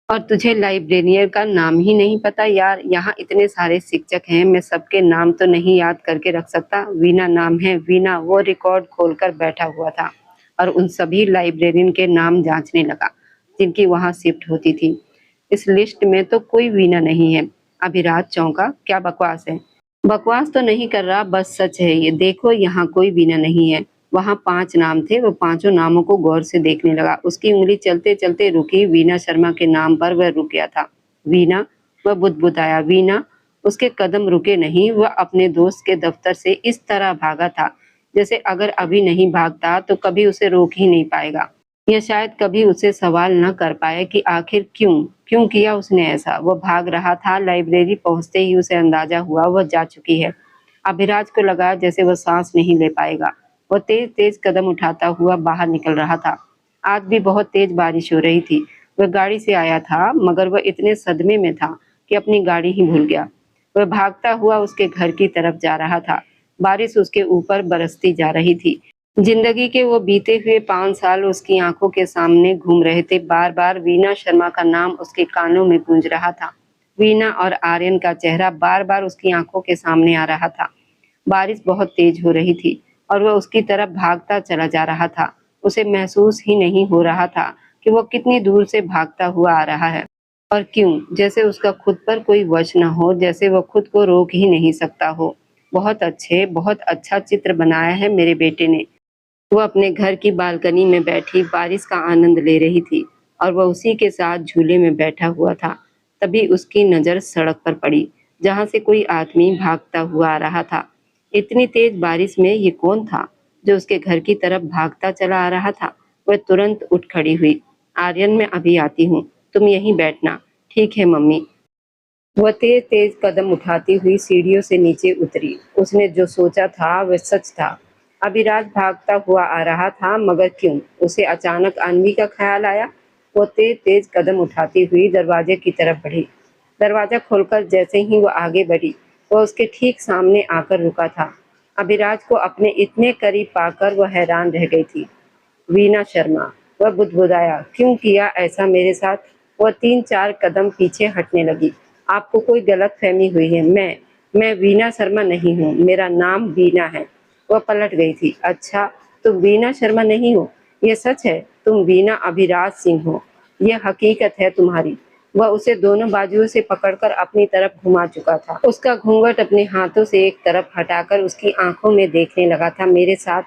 और तुझे लाइब्रेरियन का नाम ही नहीं पता यार? यहाँ इतने सारे शिक्षक हैं, मैं सबके नाम तो नहीं याद करके रख सकता। वीना नाम है, वीना। वो रिकॉर्ड खोलकर बैठा हुआ था और उन सभी लाइब्रेरियन के नाम जांचने लगा जिनकी वहां शिफ्ट होती थी। इस लिस्ट में तो कोई वीना नहीं है। अभिराज चौंका। क्या बकवास है? बकवास तो नहीं कर रहा, बस सच है ये। देखो, यहाँ कोई वीना नहीं है। वहां 5 नाम थे। वो पांचों नामों को गौर से देखने लगा। उसकी उंगली चलते चलते रुकी। वीना शर्मा के नाम पर वह रुक गया था। वीना। वह बुदबुदाया। वीना। उसके कदम रुके नहीं। वह अपने दोस्त के दफ्तर से इस तरह भागा था जैसे अगर अभी नहीं भागता तो कभी उसे रोक ही नहीं पाएगा, या शायद कभी उसे सवाल न कर पाए कि आखिर क्यों क्यों किया उसने ऐसा। वो भाग रहा था। लाइब्रेरी पहुंचते ही उसे अंदाजा हुआ वह जा चुकी है। अभिराज को लगा जैसे वह सांस नहीं ले पाएगा। वो तेज तेज कदम उठाता हुआ बाहर निकल रहा था। आज भी बहुत तेज बारिश हो रही थी। वह गाड़ी से आया था, मगर वह इतने सदमे में था कि अपनी गाड़ी ही भूल गया। वह भागता हुआ उसके घर की तरफ जा रहा था। बारिश उसके ऊपर बरसती जा रही थी। जिंदगी के वो बीते हुए 5 साल उसकी आंखों के सामने घूम रहे थे। बार बार वीना शर्मा का नाम उसके कानों में गूंज रहा था। वीना और आर्यन का चेहरा बार बार उसकी आंखों के सामने आ रहा था। बारिश बहुत तेज हो रही थी और वह उसकी तरफ भागता चला जा रहा था। उसे महसूस ही नहीं हो रहा था कि वह कितनी दूर से भागता हुआ आ रहा है और क्यों, जैसे उसका खुद पर कोई वश न हो, जैसे वह खुद को रोक ही नहीं सकता हो। बहुत अच्छा चित्र बनाया है मेरे बेटे ने। वो अपने घर की बालकनी में बैठी बारिश का आनंद ले रही थी और वह उसी के साथ झूले में बैठा हुआ था। तभी उसकी नज़र सड़क पर पड़ी, जहां से कोई आदमी भागता हुआ आ रहा था। इतनी तेज बारिश में ये कौन था जो उसके घर की तरफ भागता चला आ रहा था? वह तुरंत उठ खड़ी हुई। आर्यन, मैं अभी आती हूँ, तुम यहीं बैठना। ठीक है मम्मी। वह तेज तेज कदम उठाती हुई सीढ़ियों से नीचे उतरी। उसने जो सोचा था वह सच था। अभिराज भागता हुआ आ रहा था, मगर क्यों? उसे अचानक अन्वी का ख्याल आया। वो तेज तेज कदम उठाती हुई दरवाजे की तरफ बढ़ी। दरवाजा खोलकर जैसे ही वो आगे बढ़ी, वह उसके ठीक सामने आकर रुका था। अभिराज को अपने इतने करीब पाकर वह हैरान रह गई थी। वीना शर्मा, वह बुदबुदाया, क्यों किया ऐसा मेरे साथ? वह 3-4 कदम पीछे हटने लगी। आपको कोई गलतफहमी हुई है। मैं वीना शर्मा नहीं हूँ, मेरा नाम वीना है। वह पलट गई थी। अच्छा, तुम वीना शर्मा नहीं हो? ये सच है, तुम वीना अभिराज सिंह हो। यह हकीकत है तुम्हारी। वह उसे दोनों बाजुओं से पकड़कर अपनी तरफ घुमा चुका था। उसका घूंघट अपने हाथों से एक तरफ हटाकर उसकी आंखों में देखने लगा था। मेरे साथ,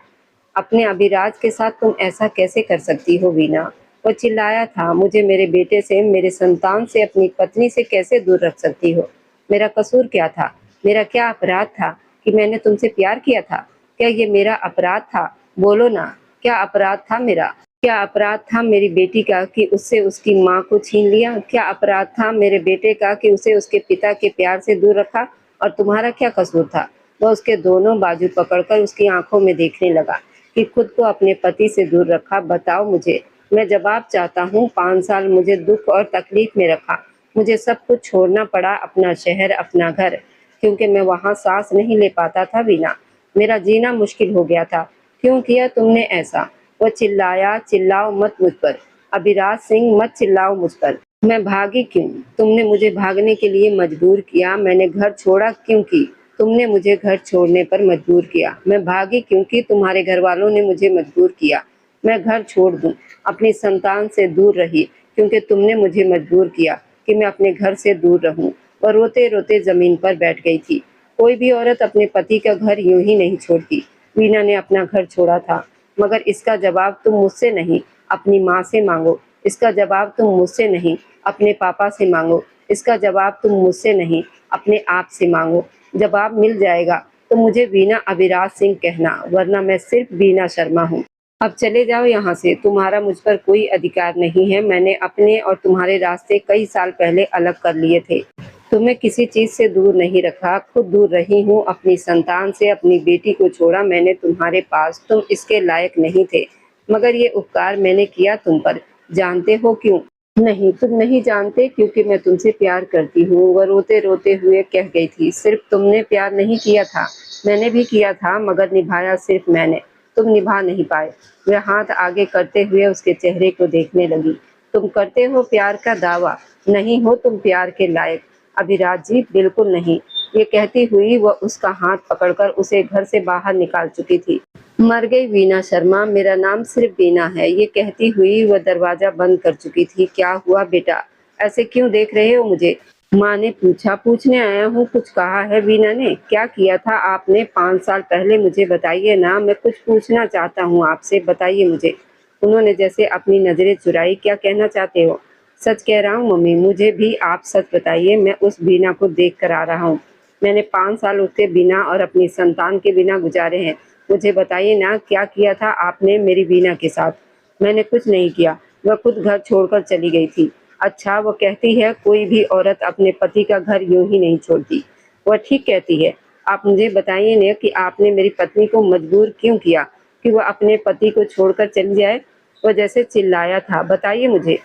अपने अभिराज के साथ तुम ऐसा कैसे कर सकती हो वीना? वो चिल्लाया था। मुझे मेरे बेटे से, मेरे संतान से, अपनी पत्नी से कैसे दूर रख सकती हो? मेरा कसूर क्या था? मेरा क्या अपराध था कि मैंने तुमसे प्यार किया था? क्या ये मेरा अपराध था? बोलो ना, क्या अपराध था मेरा? क्या अपराध था मेरी बेटी का कि उससे उसकी माँ को छीन लिया? क्या अपराध था मेरे बेटे का कि उसे उसके पिता के प्यार से दूर रखा? और तुम्हारा क्या कसूर था? वह उसके दोनों बाजू पकड़कर उसकी आंखों में देखने लगा कि खुद को अपने पति से दूर रखा। बताओ मुझे, मैं जवाब चाहता हूँ। 5 साल मुझे दुख और तकलीफ में रखा। मुझे सब कुछ छोड़ना पड़ा, अपना शहर, अपना घर, क्योंकि मैं वहाँ सांस नहीं ले पाता था वीना। मेरा जीना मुश्किल हो गया था। क्यों किया तुमने ऐसा? वह चिल्लाया। चिल्लाओ मत मुझ पर, अभिराज सिंह, मत चिल्लाओ मुझ पर। मैं भागी क्यों? तुमने मुझे भागने के लिए मजबूर किया। मैंने घर छोड़ा क्योंकि तुमने मुझे घर छोड़ने पर मजबूर किया। मैं भागी क्योंकि तुम्हारे घर वालों ने मुझे मजबूर किया। मैं घर छोड़ दूं, अपनी संतान से दूर रही, क्योंकि तुमने मुझे मजबूर किया कि मैं अपने घर से दूर रहूं। वह रोते रोते जमीन पर बैठ गई थी। कोई भी औरत अपने पति का घर यूं ही नहीं छोड़ती। वीना ने अपना घर छोड़ा था, मगर इसका जवाब तुम मुझसे नहीं, अपनी माँ से मांगो। इसका जवाब तुम मुझसे नहीं, अपने पापा से मांगो। इसका जवाब तुम मुझसे नहीं, अपने आप से मांगो। जवाब मिल जाएगा तो मुझे वीना अभिराज सिंह कहना, वरना मैं सिर्फ वीना शर्मा हूँ। अब चले जाओ यहाँ से, तुम्हारा मुझ पर कोई अधिकार नहीं है। मैंने अपने और तुम्हारे रास्ते कई साल पहले अलग कर लिए थे। तुम्हें किसी चीज से दूर नहीं रखा, खुद दूर रही हूँ। अपनी संतान से, अपनी बेटी को छोड़ा मैंने तुम्हारे पास। तुम इसके लायक नहीं थे, मगर ये उपकार मैंने किया तुम पर। जानते हो क्यों? नहीं, तुम नहीं जानते, क्योंकि मैं तुमसे प्यार करती हूँ। वह रोते रोते हुए कह गई थी। सिर्फ तुमने प्यार नहीं किया था, मैंने भी किया था, मगर निभाया सिर्फ मैंने, तुम निभा नहीं पाए। वह हाथ आगे करते हुए उसके चेहरे को देखने लगी। तुम करते हो प्यार का दावा, नहीं हो तुम प्यार के लायक। अभिराज जी, बिल्कुल नहीं। ये कहती हुई वह उसका हाथ पकड़कर उसे घर से बाहर निकाल चुकी थी। मर गई वीना शर्मा, मेरा नाम सिर्फ वीना है। ये कहती हुई वह दरवाजा बंद कर चुकी थी। क्या हुआ बेटा, ऐसे क्यों देख रहे हो मुझे? माँ ने पूछा। पूछने आया हूँ, कुछ कहा है वीना ने? क्या किया था आपने 5 साल पहले? मुझे बताइए ना, मैं कुछ पूछना चाहता हूँ आपसे, बताइए मुझे। उन्होंने जैसे अपनी नजरें चुराई। क्या कहना चाहते हो? सच कह रहा हूँ मम्मी, मुझे भी आप सच बताइए। मैं उस बीना को देख कर आ रहा हूँ। मैंने 5 साल उसके बिना और अपनी संतान के बिना गुजारे हैं। मुझे बताइए ना, क्या किया था आपने मेरी बीना के साथ? मैंने कुछ नहीं किया, वह खुद घर छोड़कर चली गई थी। अच्छा, वो कहती है कोई भी औरत अपने पति का घर यूं ही नहीं छोड़ती। वह ठीक कहती है। आप मुझे बताइए ना कि आपने मेरी पत्नी को मजबूर क्यों किया कि वह अपने पति को छोड़कर चली जाए? वह जैसे चिल्लाया था। बताइए मुझे।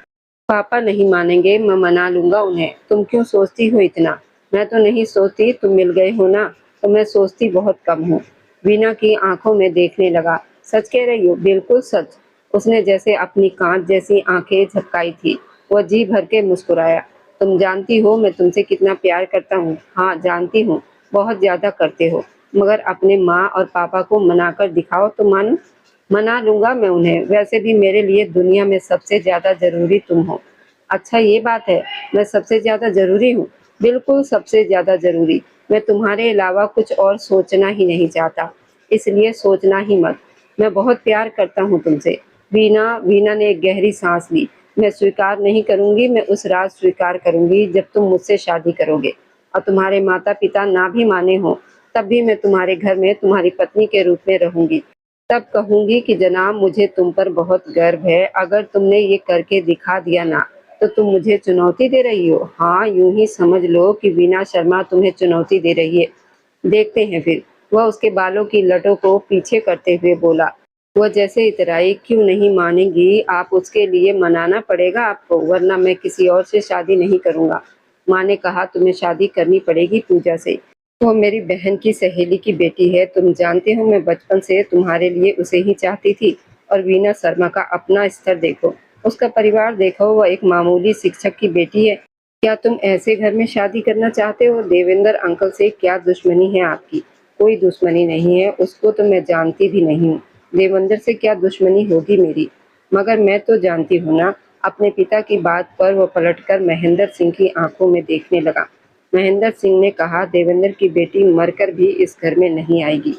पापा नहीं मानेंगे, मैं मना लूंगा उन्हें। तुम क्यों सोचती हो इतना? मैं तो नहीं सोचती, तुम मिल गए हो ना, तो मैं सोचती बहुत कम हूँ। वीना की आंखों में देखने लगा। सच कह रही हो? बिल्कुल सच। उसने जैसे अपनी कांच जैसी आंखें झपकाई थी। वह जी भर के मुस्कुराया। तुम जानती हो मैं तुमसे कितना प्यार करता हूँ। हाँ जानती हूँ, बहुत ज्यादा करते हो, मगर अपने माँ और पापा को मनाकर दिखाओ तो मानो। मना लूंगा मैं उन्हें। वैसे भी मेरे लिए दुनिया में सबसे ज्यादा जरूरी तुम हो। अच्छा, ये बात है, मैं सबसे ज्यादा जरूरी हूँ? बिल्कुल सबसे ज्यादा जरूरी। मैं तुम्हारे अलावा कुछ और सोचना ही नहीं चाहता, इसलिए सोचना ही मत। मैं बहुत प्यार करता हूँ तुमसे। वीना, वीना ने एक गहरी सांस ली। मैं स्वीकार नहीं करूंगी, मैं उस रात स्वीकार करूंगी जब तुम मुझसे शादी करोगे और तुम्हारे माता पिता ना भी माने हो, तब भी मैं तुम्हारे घर में तुम्हारी पत्नी के रूप में रहूंगी। तब कहूंगी कि जनाब, मुझे तुम पर बहुत गर्व है। अगर तुमने ये करके दिखा दिया ना, तो तुम मुझे चुनौती दे रही हो। हाँ, यूं ही समझ लो कि वीना शर्मा तुम्हें चुनौती दे रही है। देखते हैं फिर। वह उसके बालों की लटों को पीछे करते हुए बोला। वह जैसे इतराई। क्यों नहीं मानेंगी आप? उसके लिए मनाना पड़ेगा आपको, वरना मैं किसी और से शादी नहीं करूंगा। माँ ने कहा तुम्हें शादी करनी पड़ेगी पूजा से। वो मेरी बहन की सहेली की बेटी है। तुम जानते हो मैं बचपन से तुम्हारे लिए उसे ही चाहती थी। और वीना शर्मा का अपना स्तर देखो, उसका परिवार देखो, वो एक मामूली शिक्षक की बेटी है। क्या तुम ऐसे घर में शादी करना चाहते हो? देवेंद्र अंकल से क्या दुश्मनी है आपकी? कोई दुश्मनी नहीं है, उसको तो मैं जानती भी नहीं हूँ। देवेंद्र से क्या दुश्मनी होगी मेरी? मगर मैं तो जानती हूँ ना। अपने पिता की बात पर वो पलटकर महेंद्र सिंह की आंखों में देखने लगा। महेंद्र सिंह ने कहा, देवेंद्र की बेटी मरकर भी इस घर में नहीं आएगी।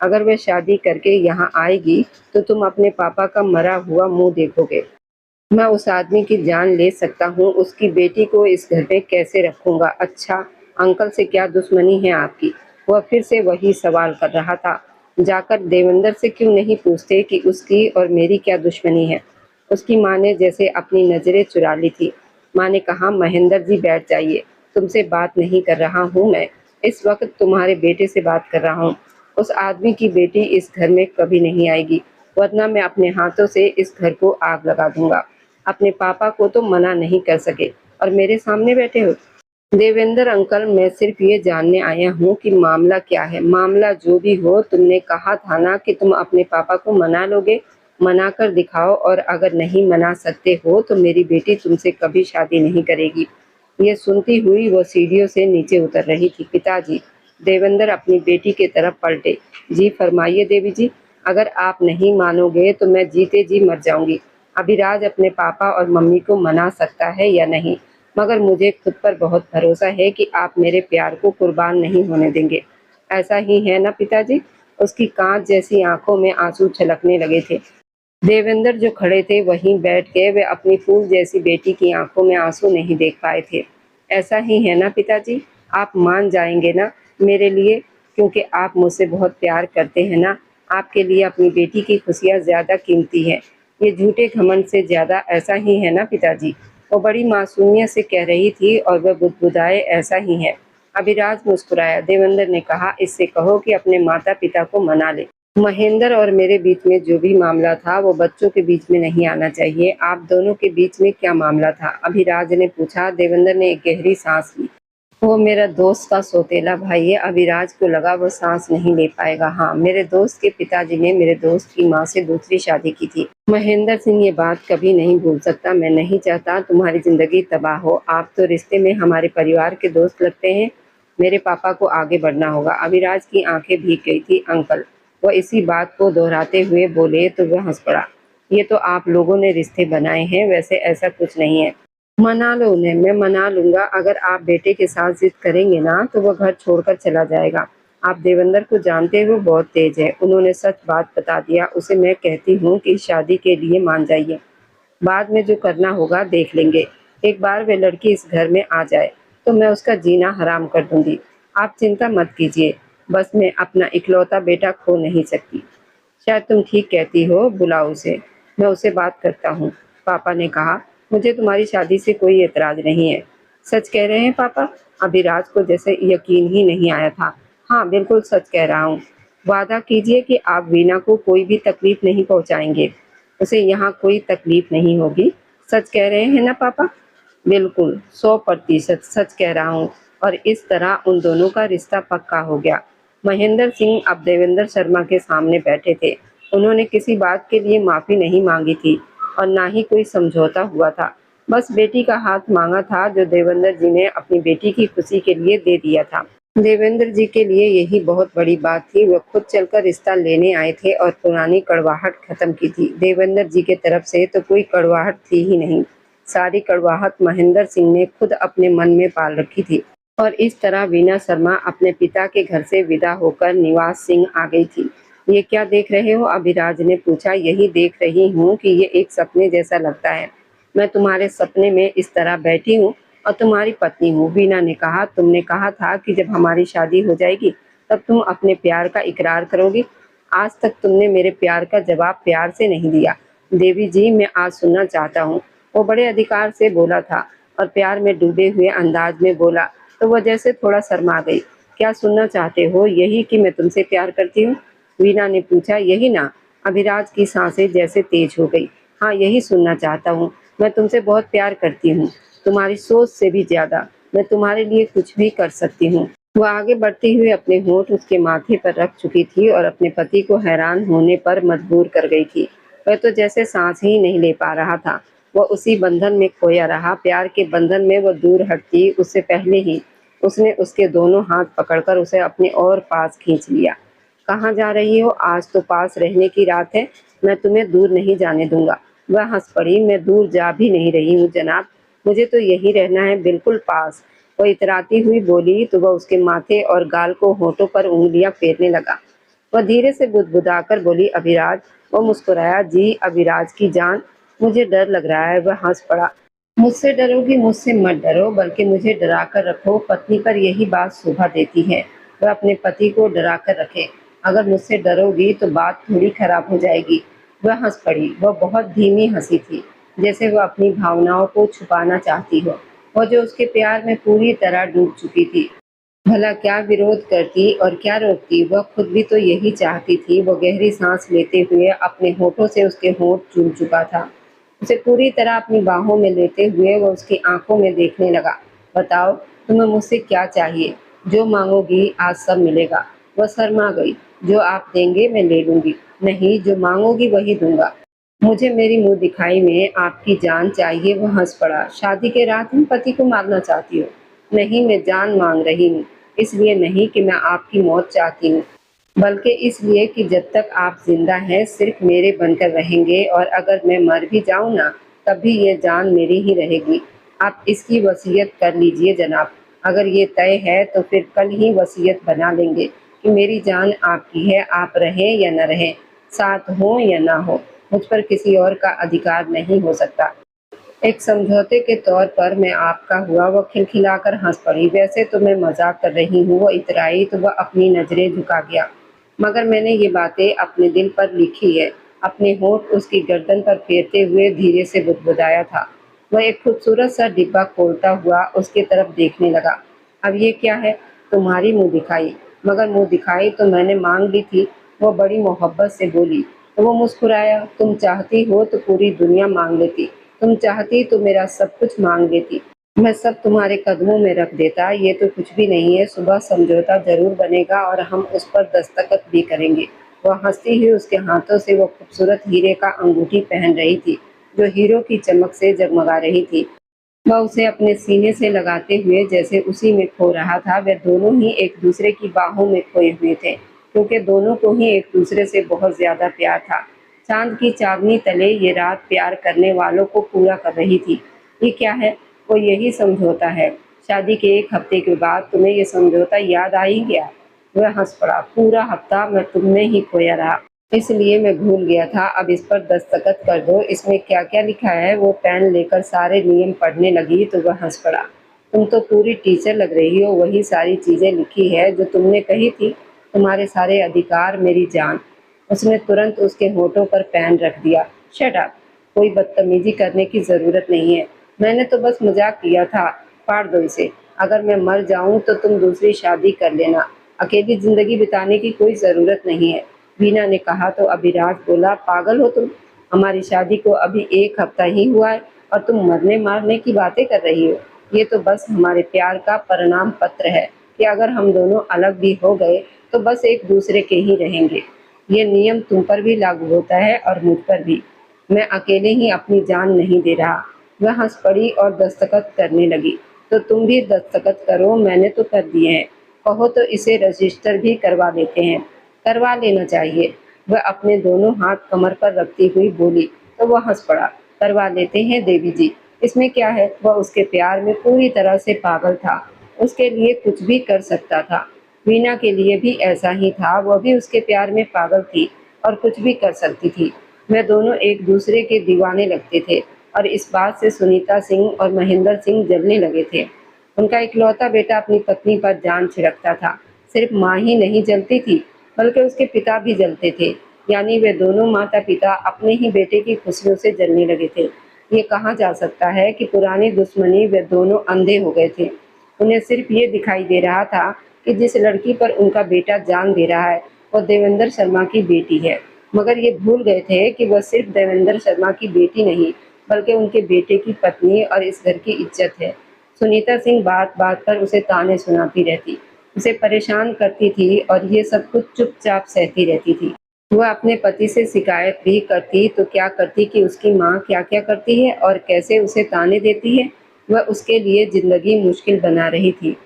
अगर वह शादी करके यहाँ आएगी तो तुम अपने पापा का मरा हुआ मुंह देखोगे। मैं उस आदमी की जान ले सकता हूँ, उसकी बेटी को इस घर में कैसे रखूंगा? अच्छा, अंकल से क्या दुश्मनी है आपकी? वह फिर से वही सवाल कर रहा था। जाकर देवेंद्र से क्यों नहीं पूछते कि उसकी और मेरी क्या दुश्मनी है? उसकी माँ ने जैसे अपनी नजरें चुरा ली थी। माँ ने कहा, महेंद्र जी बैठ जाइए, तुमसे बात नहीं कर रहा हूँ मैं, इस वक्त तुम्हारे बेटे से बात कर रहा हूँ। उस आदमी की बेटी इस घर में कभी नहीं आएगी, वरना मैं अपने हाथों से इस घर को आग लगा दूंगा। अपने पापा को तो मना नहीं कर सके और मेरे सामने बैठे हो। देवेंद्र अंकल, मैं सिर्फ ये जानने आया हूँ कि मामला क्या है। मामला जो भी हो, तुमने कहा था ना कि तुम अपने पापा को मना लोगे। मना कर दिखाओ, और अगर नहीं मना सकते हो तो मेरी बेटी तुमसे कभी शादी नहीं करेगी। ये सुनती हुई वो सीढ़ियों से नीचे उतर रही थी। पिताजी, देवेंद्र अपनी बेटी की तरफ पलटे। जी फरमाइए देवी जी। अगर आप नहीं मानोगे तो मैं जीते जी मर जाऊंगी। अभिराज अपने पापा और मम्मी को मना सकता है या नहीं, मगर मुझे खुद पर बहुत भरोसा है कि आप मेरे प्यार को कुर्बान नहीं होने देंगे। ऐसा ही है ना पिताजी? उसकी कांच जैसी आंखों में आंसू छलकने लगे थे। देवेंद्र जो खड़े थे वहीं बैठ के वे अपनी फूल जैसी बेटी की आंखों में आंसू नहीं देख पाए थे। ऐसा ही है ना पिताजी? आप मान जाएंगे ना मेरे लिए, क्योंकि आप मुझसे बहुत प्यार करते हैं ना। आपके लिए अपनी बेटी की खुशियाँ ज्यादा कीमती है, ये झूठे घमंड से ज्यादा। ऐसा ही है ना पिताजी? वो बड़ी मासूमियत से कह रही थी और वह बुदबुदाए, ऐसा ही है। अभिराज मुस्कुराया। देवेंद्र ने कहा, इससे कहो कि अपने माता पिता को मना ले। महेंद्र और मेरे बीच में जो भी मामला था वो बच्चों के बीच में नहीं आना चाहिए। आप दोनों के बीच में क्या मामला था? अभिराज ने पूछा। देवेंद्र ने एक गहरी सांस ली। वो मेरा दोस्त का सौतेला भाई है। अभिराज को लगा वो सांस नहीं ले पाएगा। हाँ, मेरे दोस्त के पिताजी ने मेरे दोस्त की माँ से दूसरी शादी की थी। महेंद्र सिंह ये बात कभी नहीं भूल सकता। मैं नहीं चाहता तुम्हारी जिंदगी तबाह हो। आप तो रिश्ते में हमारे परिवार के दोस्त लगते हैं। मेरे पापा को आगे बढ़ना होगा। अभिराज की आंखें भीग गई थी। अंकल, वह इसी बात को दोहराते हुए बोले तो वह हंस पड़ा। ये तो आप लोगों ने रिश्ते बनाए हैं, वैसे ऐसा कुछ नहीं है। मना लो उन्हें। मैं मना लूंगा। अगर आप बेटे के साथ जिद करेंगे ना तो वह घर छोड़कर चला जाएगा। आप देवेंद्र को जानते हो, बहुत तेज है। उन्होंने सच बात बता दिया। उसे मैं कहती हूँ कि शादी के लिए मान जाइए, बाद में जो करना होगा देख लेंगे। एक बार वे लड़की इस घर में आ जाए तो मैं उसका जीना हराम कर दूंगी। आप चिंता मत कीजिए, बस मैं अपना इकलौता बेटा खो नहीं सकती। शायद तुम ठीक कहती हो, बुलाओ उसे, मैं उससे बात करता हूँ। पापा ने कहा, मुझे तुम्हारी शादी से कोई एतराज नहीं है। सच कह रहे हैं पापा? अभिराज को जैसे यकीन ही नहीं आया था। हाँ, बिल्कुल सच कह रहा हूँ। वादा कीजिए कि आप वीना को कोई भी तकलीफ नहीं पहुँचाएंगे। उसे यहाँ कोई तकलीफ नहीं होगी। सच कह रहे हैं ना पापा? बिल्कुल 100% सच कह रहा हूँ। और इस तरह उन दोनों का रिश्ता पक्का हो गया। महेंद्र सिंह अब देवेंद्र शर्मा के सामने बैठे थे। उन्होंने किसी बात के लिए माफी नहीं मांगी थी और ना ही कोई समझौता हुआ था। बस बेटी का हाथ मांगा था, जो देवेंद्र जी ने अपनी बेटी की खुशी के लिए दे दिया था। देवेंद्र जी के लिए यही बहुत बड़ी बात थी। वह खुद चलकर रिश्ता लेने आए थे और पुरानी कड़वाहट खत्म की थी। देवेंद्र जी के तरफ से तो कोई कड़वाहट थी ही नहीं। सारी कड़वाहट महेंद्र सिंह ने खुद अपने मन में पाल रखी थी। और इस तरह वीना शर्मा अपने पिता के घर से विदा होकर निवास सिंह आ गई थी। ये क्या देख रहे हो? अभिराज ने पूछा। यही देख रही हूँ कि ये एक सपने जैसा लगता है। मैं तुम्हारे सपने में इस तरह बैठी हूँ और तुम्हारी पत्नी हूँ। वीना ने कहा, तुमने कहा था कि जब हमारी शादी हो जाएगी तब तुम अपने प्यार का इकरार करोगी। आज तक तुमने मेरे प्यार का जवाब प्यार से नहीं दिया। देवी जी, मैं आज सुनना चाहता हूँ। वो बड़े अधिकार से बोला था और प्यार में डूबे हुए अंदाज में बोला तो वह जैसे थोड़ा शर्मा गई। क्या सुनना चाहते हो? यही कि मैं तुमसे प्यार करती हूँ? वीना ने पूछा। यही ना? अभिराज की सांसें जैसे तेज हो गई। हाँ, यही सुनना चाहता हूँ। मैं तुमसे बहुत प्यार करती हूँ, तुम्हारी सोच से भी ज्यादा। मैं तुम्हारे लिए कुछ भी कर सकती हूँ। वह आगे बढ़ते हुए अपने होंठ उसके माथे पर रख चुकी थी और अपने पति को हैरान होने पर मजबूर कर गई थी। वह तो जैसे सांस ही नहीं ले पा रहा था। वह उसी बंधन में खोया रहा। प्यार के बंधन में वह दूर हटती उससे पहले ही उसने उसके दोनों हाथ पकड़कर उसे अपने और पास खींच लिया। कहाँ जा रही हो? आज तो पास रहने की रात है। मैं तुम्हें दूर नहीं जाने दूंगा। वह हंस पड़ी। मैं दूर जा भी नहीं रही हूँ जनाब। मुझे तो यही रहना है, बिल्कुल पास। वह इतराती हुई बोली तो वह उसके माथे और गाल को होठों पर उंगलियां फेरने लगा। वह धीरे से बुदबुदाकर बोली, अभिराज। वह मुस्कुराया, जी अभिराज की जान, मुझे डर लग रहा है। वह हंस पड़ा। मुझसे डरोगी? मुझसे मत डरो, बल्कि मुझे डरा कर रखो। पत्नी पर यही बात शोभा देती है, वह अपने पति को डरा कर रखे। अगर मुझसे डरोगी तो बात थोड़ी खराब हो जाएगी। वह हंस पड़ी। वह बहुत धीमी हंसी थी, जैसे वह अपनी भावनाओं को छुपाना चाहती हो, वह जो उसके प्यार में पूरी तरह डूब चुकी थी। भला क्या विरोध करती और क्या रोकती? वह खुद भी तो यही चाहती थी। वह गहरी सांस लेते हुए अपने होठों से उसके होंठ चूम चुका था। उसे पूरी तरह अपनी बाहों में लेते हुए वह उसकी आंखों में देखने लगा। बताओ, तुम्हें मुझसे क्या चाहिए? जो मांगोगी आज सब मिलेगा। वह शर्मा गई। जो आप देंगे मैं ले लूंगी। नहीं, जो मांगोगी वही दूंगा। मुझे मेरी मुंह दिखाई में आपकी जान चाहिए। वह हंस पड़ा। शादी के रात में पति को मारना चाहती हो? नहीं, मैं जान मांग रही हूँ। इसलिए नहीं कि मैं आपकी मौत चाहती हूँ, बल्कि इसलिए कि जब तक आप जिंदा हैं सिर्फ मेरे बनकर रहेंगे, और अगर मैं मर भी जाऊं ना, तब भी ये जान मेरी ही रहेगी। आप इसकी वसीयत कर लीजिए जनाब। अगर ये तय है तो फिर कल ही वसीयत बना लेंगे कि मेरी जान आपकी है। आप रहें या न रहें, साथ हो या ना हो, मुझ पर किसी और का अधिकार नहीं हो सकता। एक समझौते के तौर पर मैं आपका हुआ। वह खिलखिलाकर हंस पड़ी। वैसे तो मैं मजाक कर रही हूँ। वह इतराई तो वह अपनी नजरें झुका गया। मगर मैंने ये बातें अपने दिल पर लिखी है। अपने होंठ उसकी गर्दन पर फेरते हुए धीरे से बुदबुदाया था। वह एक खूबसूरत सा डिब्बा खोलता हुआ उसकी तरफ देखने लगा। अब ये क्या है? तुम्हारी मुंह दिखाई। मगर मुंह दिखाई तो मैंने मांग ली थी। वह बड़ी मोहब्बत से बोली। तो वो मुस्कुराया। तुम चाहती हो तो पूरी दुनिया मांग लेती। तुम चाहती तो मेरा सब कुछ मांग लेती। मैं सब तुम्हारे कदमों में रख देता। ये तो कुछ भी नहीं है। सुबह समझौता जरूर बनेगा और हम उस पर दस्तखत भी करेंगे। वह हंसती हुई उसके हाथों से वो खूबसूरत हीरे का अंगूठी पहन रही थी, जो हीरों की चमक से जगमगा रही थी। वह उसे अपने सीने से लगाते हुए जैसे उसी में खो रहा था। वे दोनों ही एक दूसरे की बाहों में खोए हुए थे, क्योंकि दोनों को ही एक दूसरे से बहुत ज्यादा प्यार था। चांद की चांदनी तले ये रात प्यार करने वालों को पूरा कर रही थी। ये क्या है? वो यही समझौता है। शादी के एक हफ्ते के बाद तुम्हें ये समझौता याद आ ही गया? वह हंस पड़ा। पूरा हफ्ता मैं तुम में ही खोया रहा, इसलिए मैं भूल गया था। अब इस पर दस्तखत कर दो। इसमें क्या क्या लिखा है? वो पेन लेकर सारे नियम पढ़ने लगी तो वह हंस पड़ा। तुम तो पूरी टीचर लग रही हो। वही सारी चीजें लिखी है जो तुमने कही थी। तुम्हारे सारे अधिकार, मेरी जान। उसने तुरंत उसके होठों पर पेन रख दिया। Shut up! कोई बदतमीजी करने की जरूरत नहीं है। मैंने तो बस मजाक किया था। फाड़ दो इसे। अगर मैं मर जाऊं तो तुम दूसरी शादी कर लेना। अकेली जिंदगी बिताने की कोई जरूरत नहीं है। वीना ने कहा तो अभिराज बोला, पागल हो तुम? हमारी शादी को अभी एक हफ्ता ही हुआ है और तुम मरने मारने की बातें कर रही हो। ये तो बस हमारे प्यार का परिणाम पत्र है कि अगर हम दोनों अलग भी हो गए तो बस एक दूसरे के ही रहेंगे। ये नियम तुम पर भी लागू होता है और मुझ पर भी। मैं अकेले ही अपनी जान नहीं दे रहा। वह हंस पड़ी और दस्तखत करने लगी। तो तुम भी दस्तखत करो। मैंने तो कर दिए हैं। कहो तो इसे रजिस्टर भी करवा देते हैं। करवा लेना चाहिए। वह अपने दोनों हाथ कमर पर रखती हुई बोली तो वह हंस पड़ा। करवा लेते हैं देवी जी, इसमें क्या है? वह उसके प्यार में पूरी तरह से पागल था। उसके लिए कुछ भी कर सकता था। वीना के लिए भी ऐसा ही था। वह भी उसके प्यार में पागल थी और कुछ भी कर सकती थी। वे दोनों एक दूसरे के दीवाने लगते थे और इस बात से सुनीता सिंह और महेंद्र सिंह जलने लगे थे। उनका इकलौता बेटा अपनी पत्नी पर जान छिड़कता था। सिर्फ माँ ही नहीं जलती थी, बल्कि उसके पिता भी जलते थे। यानी वे दोनों माता पिता अपने ही बेटे की खुशियों से जलने लगे थे। ये कहा जा सकता है कि पुरानी दुश्मनी वे दोनों अंधे हो गए थे। उन्हें सिर्फ ये दिखाई दे रहा था कि जिस लड़की पर उनका बेटा जान दे रहा है वो देवेंद्र शर्मा की बेटी है। मगर ये भूल गए थे कि वह सिर्फ देवेंद्र शर्मा की बेटी नहीं, बल्कि उनके बेटे की पत्नी और इस घर की इज्जत है। सुनीता सिंह बात बात पर उसे ताने सुनाती रहती। उसे परेशान करती थी और ये सब कुछ चुपचाप सहती रहती थी। वह अपने पति से शिकायत भी करती तो क्या करती कि उसकी माँ क्या-क्या करती है और कैसे उसे ताने देती है, वह उसके लिए ज़िंदगी मुश्किल बना रही थी।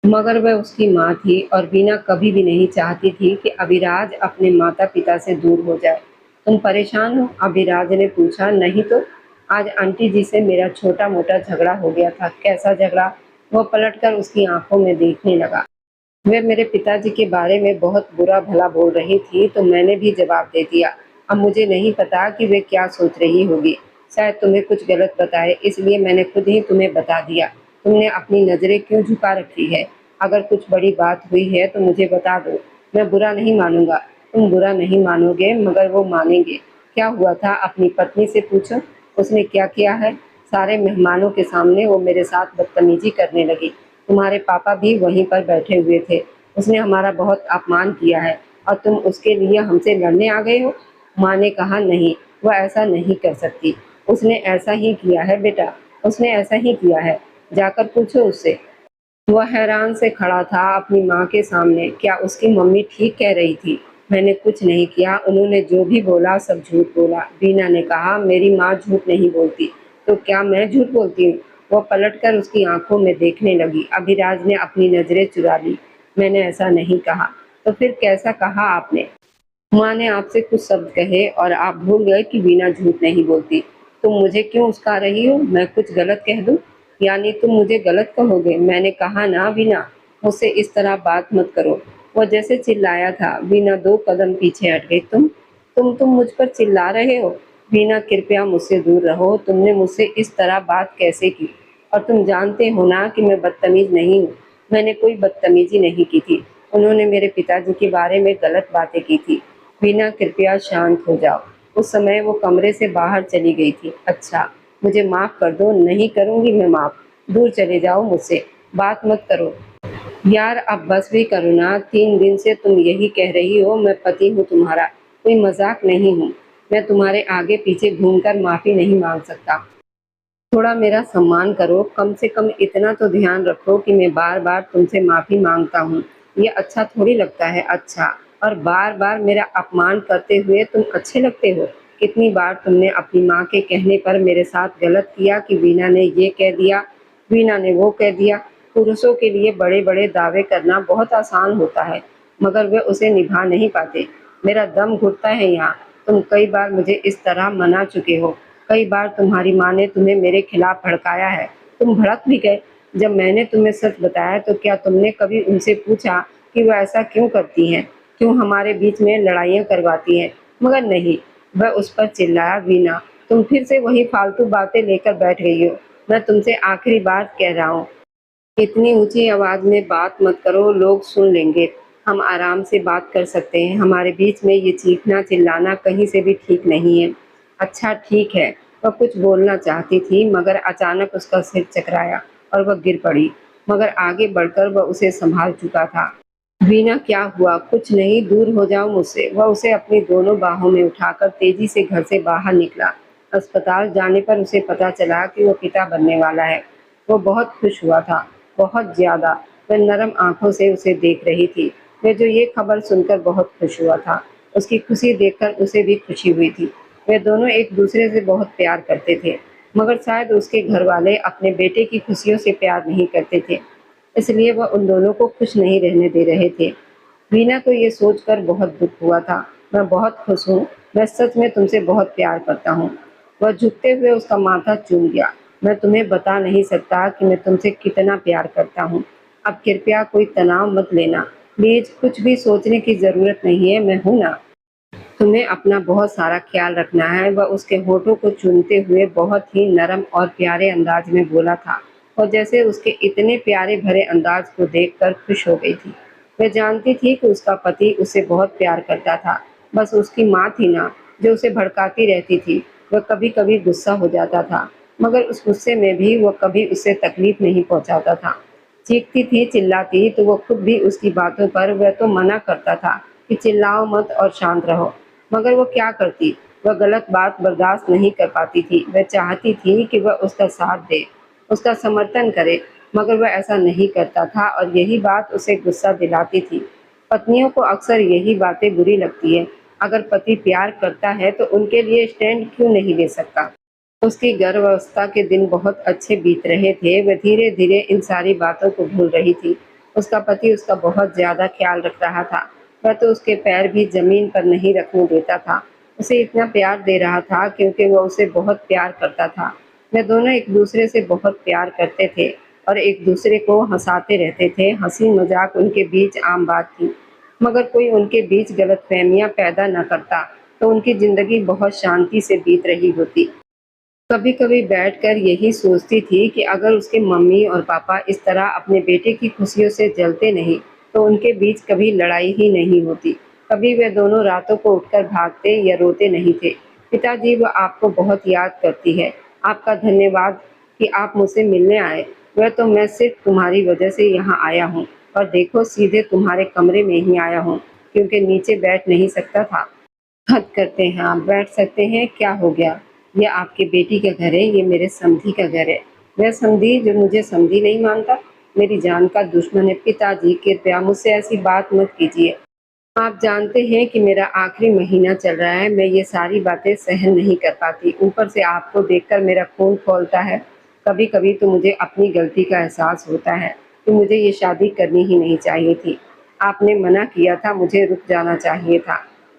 मगर वह उसकी माँ थी और वीना कभी भी नहीं चाहती थी कि अभिराज अपने माता-पिता से दूर हो जाए। तुम परेशान हो? अभिराज ने पूछा। नहीं तो, आज आंटी जी से मेरा छोटा-मोटा झगड़ा हो गया था। कैसा झगड़ा? वह पलटकर उसकी आंखों में देखने लगा। वे मेरे पिताजी के बारे में बहुत बुरा-भला बोल रही थी तो मैंने भी जवाब दे दिया। अब मुझे नहीं पता कि वे क्या सोच रही होगी। शायद तुम्हें कुछ गलत बताए इसलिए मैंने खुद ही तुम्हें बता दिया। तुमने अपनी नज़रें क्यों झुका रखी है? अगर कुछ बड़ी बात हुई है तो मुझे बता दो। मैं बुरा नहीं मानूँगा। तुम बुरा नहीं मानोगे मगर वो मानेंगे। क्या हुआ था अपनी पत्नी से पूछो। उसने क्या किया है? सारे मेहमानों के सामने वो मेरे साथ बदतमीज़ी करने लगी। तुम्हारे पापा भी वहीं पर बैठे हुए थे। उसने हमारा बहुत अपमान किया है और तुम उसके लिए हमसे लड़ने आ गए हो? माँ ने कहा नहीं, वह ऐसा नहीं कर सकती। उसने ऐसा ही किया है बेटा, उसने ऐसा ही किया है। जाकर पूछो उससे। वह हैरान से खड़ा था अपनी माँ के सामने। क्या उसकी मम्मी ठीक कह रही थी? मैंने कुछ नहीं किया, उन्होंने जो भी बोला सब झूठ बोला। बीना ने कहा मेरी माँ झूठ नहीं बोलती, तो क्या मैं झूठ बोलती हूँ? वह पलटकर उसकी आंखों में देखने लगी। अभिराज ने अपनी नजरें चुरा ली। मैंने ऐसा नहीं कहा। तो फिर कैसा कहा आपने? माँ ने आपसे कुछ शब्द कहे और आप भूल गए कि वीना झूठ नहीं बोलती। तुम मुझे क्यों उस्का रही हो? मैं कुछ गलत कह दूँ? यानी तुम मुझे गलत कहोगे? मैंने कहा ना वीना, मुझसे इस तरह बात मत करो। वो जैसे चिल्लाया था। वीना 2 कदम पीछे हट गई। तुम मुझ पर चिल्ला रहे हो? वीना कृपया मुझसे दूर रहो। तुमने मुझसे इस तरह बात कैसे की? और तुम जानते हो ना कि मैं बदतमीज नहीं हूँ। मैंने कोई बदतमीजी नहीं की थी। उन्होंने मेरे पिताजी के बारे में गलत बातें की थी। वीना कृपया शांत हो जाओ। उस समय वो कमरे से बाहर चली गई थी। अच्छा, मुझे माफ कर दो। नहीं करूंगी मैं माफ। दूर चले जाओ मुझसे, बात मत करो। यार अब बस भी करो ना। 3 दिन से तुम यही कह रही हो मैं पति हूँ तुम्हारा, कोई मजाक नहीं हूँ। मैं तुम्हारे आगे पीछे घूमकर माफी नहीं मांग सकता। थोड़ा मेरा सम्मान करो। कम से कम इतना तो ध्यान रखो कि मैं बार बार तुमसे माफी मांगता हूँ। ये अच्छा थोड़ी लगता है। अच्छा, और बार बार मेरा अपमान करते हुए तुम अच्छे लगते हो? कितनी बार तुमने अपनी माँ के कहने पर मेरे साथ गलत किया कि वीना ने ये कह दिया, वीना ने वो कह दिया। पुरुषों के लिए बड़े बड़े दावे करना बहुत आसान होता है मगर वे उसे निभा नहीं पाते। मेरा दम घुटता है यहाँ। तुम कई बार मुझे इस तरह मना चुके हो। कई बार तुम्हारी माँ ने तुम्हें मेरे खिलाफ भड़काया है। तुम भड़क भी गए। जब मैंने तुम्हें सच बताया तो क्या तुमने कभी उनसे पूछा कि वो ऐसा क्यों करती हैं? क्यों हमारे बीच में लड़ाइयाँ करवाती हैं? मगर नहीं, वह उस पर चिल्लाया। वीना, तुम फिर से वही फालतू बातें लेकर बैठ गई हो। मैं तुमसे आखिरी बार कह रहा हूँ, इतनी ऊंची आवाज में बात मत करो, लोग सुन लेंगे। हम आराम से बात कर सकते हैं। हमारे बीच में ये चीखना चिल्लाना कहीं से भी ठीक नहीं है। अच्छा ठीक है। वह कुछ बोलना चाहती थी मगर अचानक उसका सिर चकराया और वह गिर पड़ी। मगर आगे बढ़कर वह उसे संभाल चुका था। वीना, क्या हुआ? कुछ नहीं, दूर हो जाओ मुझसे। वह उसे अपनी दोनों बाहों में उठाकर तेजी से घर से बाहर निकला। अस्पताल जाने पर उसे पता चला कि वो पिता बनने वाला है। वो बहुत खुश हुआ था, बहुत ज्यादा। वह नरम आंखों से उसे देख रही थी। वह जो ये खबर सुनकर बहुत खुश हुआ था। उसकी खुशी देखकर उसे भी खुशी हुई थी। वे दोनों एक दूसरे से बहुत प्यार करते थे मगर शायद उसके घर वाले अपने बेटे की खुशियों से प्यार नहीं करते थे, इसलिए वह उन दोनों को खुश नहीं रहने दे रहे थे। वीना को ये सोचकर बहुत दुख हुआ था। मैं बहुत खुश हूँ। मैं सच में तुमसे बहुत प्यार करता हूँ। वह झुकते हुए उसका माथा चूम गया। मैं तुम्हें बता नहीं सकता कि मैं तुमसे कितना प्यार करता हूँ। अब कृपया कोई तनाव मत लेना। प्लीज कुछ भी सोचने की जरूरत नहीं है, मैं हूँ ना। तुम्हें अपना बहुत सारा ख्याल रखना है। वह उसके होठों को चूमते हुए बहुत ही नरम और प्यारे अंदाज में बोला था और जैसे उसके इतने प्यारे भरे अंदाज को देखकर खुश हो गई थी। वह जानती थी कि उसका पति उसे बहुत प्यार करता था। बस उसकी माँ थी ना जो उसे भड़काती रहती थी। वह कभी कभी गुस्सा हो जाता था मगर उस गुस्से में भी वह कभी उसे तकलीफ नहीं पहुंचाता था। चीखती थी, चिल्लाती तो वो खुद भी उसकी बातों पर वह तो मना करता था कि चिल्लाओ मत और शांत रहो। मगर वो क्या करती? वह गलत बात बर्दाश्त नहीं कर पाती थी। वह चाहती थी कि वह उसका साथ दे, उसका समर्थन करे मगर वह ऐसा नहीं करता था और यही बात उसे गुस्सा दिलाती थी। पत्नियों को अक्सर यही बातें बुरी लगती है। अगर पति प्यार करता है तो उनके लिए स्टैंड क्यों नहीं ले सकता। उसकी गर्भावस्था के दिन बहुत अच्छे बीत रहे थे। वह धीरे-धीरे इन सारी बातों को भूल रही थी। उसका पति उसका बहुत ज़्यादा ख्याल रख रहा था। वह तो उसके पैर भी ज़मीन पर नहीं रखने देता था। उसे इतना प्यार दे रहा था क्योंकि वह उसे बहुत प्यार करता था। वे दोनों एक-दूसरे से बहुत प्यार करते थे और एक-दूसरे को हँसाते रहते थे। हँसी-मज़ाक उनके बीच आम बात थी। मगर कोई उनके बीच गलतफ़हमियाँ पैदा न करता, तो उनकी ज़िंदगी बहुत शांति से बीत रही होती। कभी-कभी बैठकर यही सोचती थी कि अगर उसके मम्मी और पापा इस तरह अपने बेटे की खुशियों से जलते नहीं, तो उनके बीच कभी लड़ाई ही नहीं होती। कभी वे दोनों रातों को उठकर भागते या रोते नहीं थे। पिताजी, वह आपको बहुत याद करती है। आपका धन्यवाद कि आप मुझसे मिलने आए। वह तो मैं सिर्फ तुम्हारी वजह से यहाँ आया हूँ और देखो सीधे तुम्हारे कमरे में ही आया हूँ, क्योंकि नीचे बैठ नहीं सकता था। हद करते हैं आप, बैठ सकते हैं, क्या हो गया? ये आपकी बेटी का घर है, ये मेरे समधी का घर है। वह समधी जो मुझे समधी नहीं मानता, मेरी जान का दुश्मन है। पिताजी, कृपया मुझसे ऐसी बात मत कीजिए। आप जानते हैं कि मेरा आखिरी महीना चल रहा है, मैं ये सारी बातें सहन नहीं कर पाती। ऊपर से आपको देखकर मेरा खून खौलता है। कभी-कभी तो मुझे अपनी गलती का एहसास होता है कि मुझे ये शादी करनी ही नहीं चाहिए थी। आपने मना किया था, मुझे रुक जाना चाहिए था।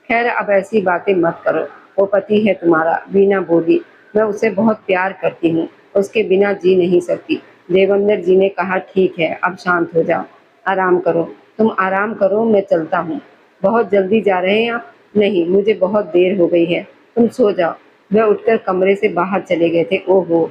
खैर, अब ऐसी बातें मत करो। वो पति है तुम्हारा, वीणा बोली। मैं उसे बहुत प्यार करती हूँ, उसके बिना जी नहीं सकती। देवेंद्र जी ने कहा, ठीक है, अब शांत हो जाओ, आराम करो। तुम आराम करो, मैं चलता हूँ। बहुत जल्दी जा रहे हैं आप? नहीं, मुझे बहुत देर हो गई है, तुम सो जाओ। वह उठकर कमरे से बाहर चले गए थे। ओहो!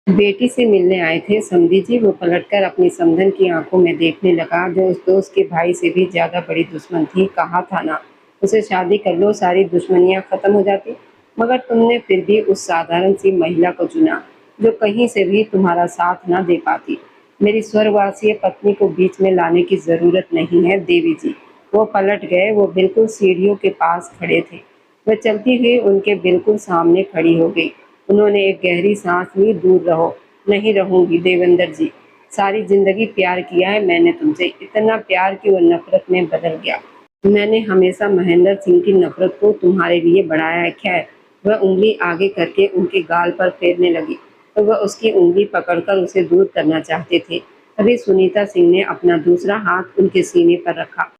बेटी से मिलने आए थे समधी जी। वो पलटकर अपनी समधन की आंखों में देखने लगा, जो उस दोस्त के भाई से भी ज्यादा बड़ी दुश्मन थी। कहा था ना, उसे शादी कर लो, सारी दुश्मनियां खत्म हो जाती। मगर तुमने फिर भी उस साधारण सी महिला को चुना, जो कहीं से भी तुम्हारा साथ ना दे पाती। मेरी स्वर्गवासी पत्नी को बीच में लाने की जरूरत नहीं है देवी जी। वो पलट गए। वो बिल्कुल सीढ़ियों के पास खड़े थे। वह चलती हुई उनके बिल्कुल सामने खड़ी हो गई। उन्होंने एक गहरी सांस ली। दूर रहो। नहीं रहूंगी देवेंद्र जी। सारी जिंदगी प्यार किया है मैंने तुमसे, इतना प्यार कि वो नफरत में बदल गया। मैंने हमेशा महेंद्र सिंह की नफरत को तुम्हारे लिए बढ़ाया है। खैर, वह उंगली आगे करके उनके गाल पर फेरने लगी, तो वह उसकी उंगली पकड़कर उसे दूर करना चाहते थे। तभी सुनीता सिंह ने अपना दूसरा हाथ उनके सीने पर रखा।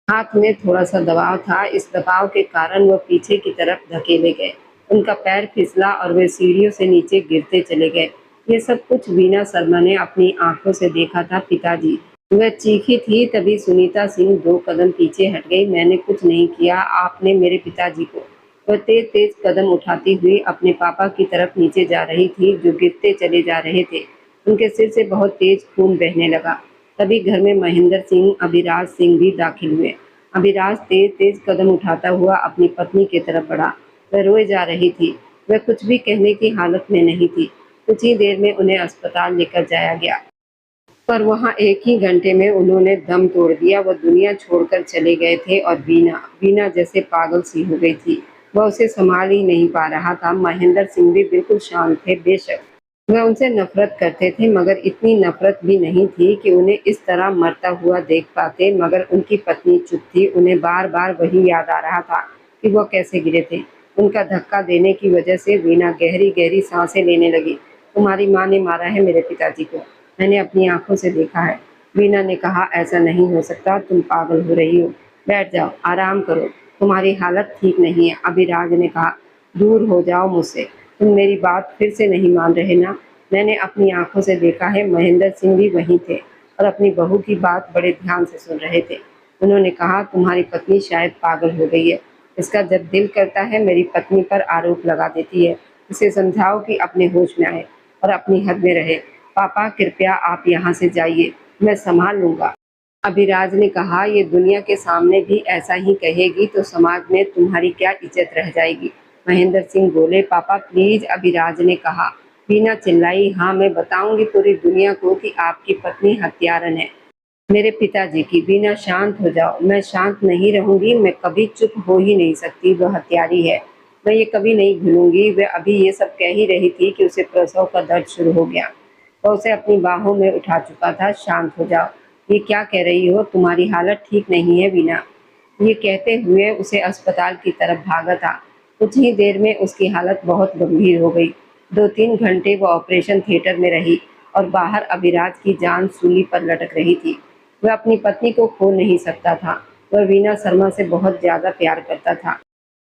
हाथ में थोड़ा-सा दबाव था। इस दबाव के कारण वह पीछे की तरफ धकेले गए। उनका पैर फिसला और वे सीढ़ियों से नीचे गिरते चले गए। ये सब कुछ वीणा शर्मा ने अपनी आंखों से देखा था पिताजी। वह चीखी थी। तभी सुनीता सिंह 2 कदम पीछे हट गई। मैंने कुछ नहीं किया, आपने मेरे पिताजी को। वह तेज-तेज कदम उठाती हुई अपने पापा की तरफ नीचे जा रही थी, जो गिरते चले जा रहे थे। उनके सिर से बहुत तेज खून बहने लगा। तभी घर में महेंद्र सिंह, अभिराज सिंह भी दाखिल हुए। अभिराज तेज-तेज कदम उठाता हुआ अपनी पत्नी की तरफ बढ़ा। वह रोए जा रही थी। वह कुछ भी कहने की हालत में नहीं थी। कुछ ही देर में उन्हें अस्पताल लेकर जाया गया, पर वहाँ एक ही घंटे में उन्होंने दम तोड़ दिया। वह दुनिया छोड़कर चले गए थे और वीणा वीणा जैसे पागल सी हो गई थी। वह उसे संभाल ही नहीं पा रहा था। महेंद्र सिंह भी बिल्कुल शांत थे। बेशक वह उनसे नफरत करते थे, मगर इतनी नफरत भी नहीं थी कि उन्हें इस तरह मरता हुआ देख पाते। मगर उनकी पत्नी चुप थी। उन्हें बार बार वही याद आ रहा था कि वह कैसे गिरे थे। उनका धक्का देने की वजह से वीणा गहरी गहरी सांसें लेने लगी। तुम्हारी माँ ने मारा है मेरे पिताजी को, मैंने अपनी आंखों से देखा है। वीणा ने कहा, ऐसा नहीं हो सकता, तुम पागल हो रही हो। बैठ जाओ, आराम करो, तुम्हारी हालत ठीक नहीं है। अभिराज ने कहा, दूर हो जाओ मुझसे, तुम मेरी बात फिर से नहीं मान रहे ना। मैंने अपनी आंखों से देखा है। महेंद्र सिंह भी वहीं थे और अपनी बहू की बात बड़े ध्यान से सुन रहे थे। उन्होंने कहा, तुम्हारी पत्नी शायद पागल हो गई है। इसका जब दिल करता है मेरी पत्नी पर आरोप लगा देती है। इसे समझाओ कि अपने होश में आए और अपनी हद में रहे। पापा, कृपया आप यहाँ से जाइए, मैं संभाल लूंगा। अभिराज ने कहा, ये दुनिया के सामने भी ऐसा ही कहेगी तो समाज में तुम्हारी क्या इज्जत रह जाएगी। महेंद्र सिंह बोले, पापा प्लीज। अभिराज ने कहा। वीणा चिल्लाई, हाँ, मैं बताऊंगी पूरी दुनिया को कि आपकी पत्नी हत्यारन है, मेरे पिताजी की। वीणा शांत हो जाओ। मैं शांत नहीं रहूंगी, मैं कभी चुप हो ही नहीं सकती। वह हत्यारी है, मैं ये कभी नहीं भूलूंगी। वह अभी ये सब कह ही रही थी कि उसे प्रसव का दर्द शुरू हो गया। वह उसे अपनी बाहों में उठा चुका था। शांत हो जाओ, ये क्या कह रही हो? तुम्हारी हालत ठीक नहीं है वीना। ये कहते हुए उसे अस्पताल की तरफ भागा था। कुछ ही देर में उसकी हालत बहुत गंभीर हो गई। 2-3 घंटे वो ऑपरेशन थिएटर में रही और बाहर अभिराज की जान सूली पर लटक रही थी। वह अपनी पत्नी को खो नहीं सकता था। वह वीना शर्मा से बहुत ज्यादा प्यार करता था।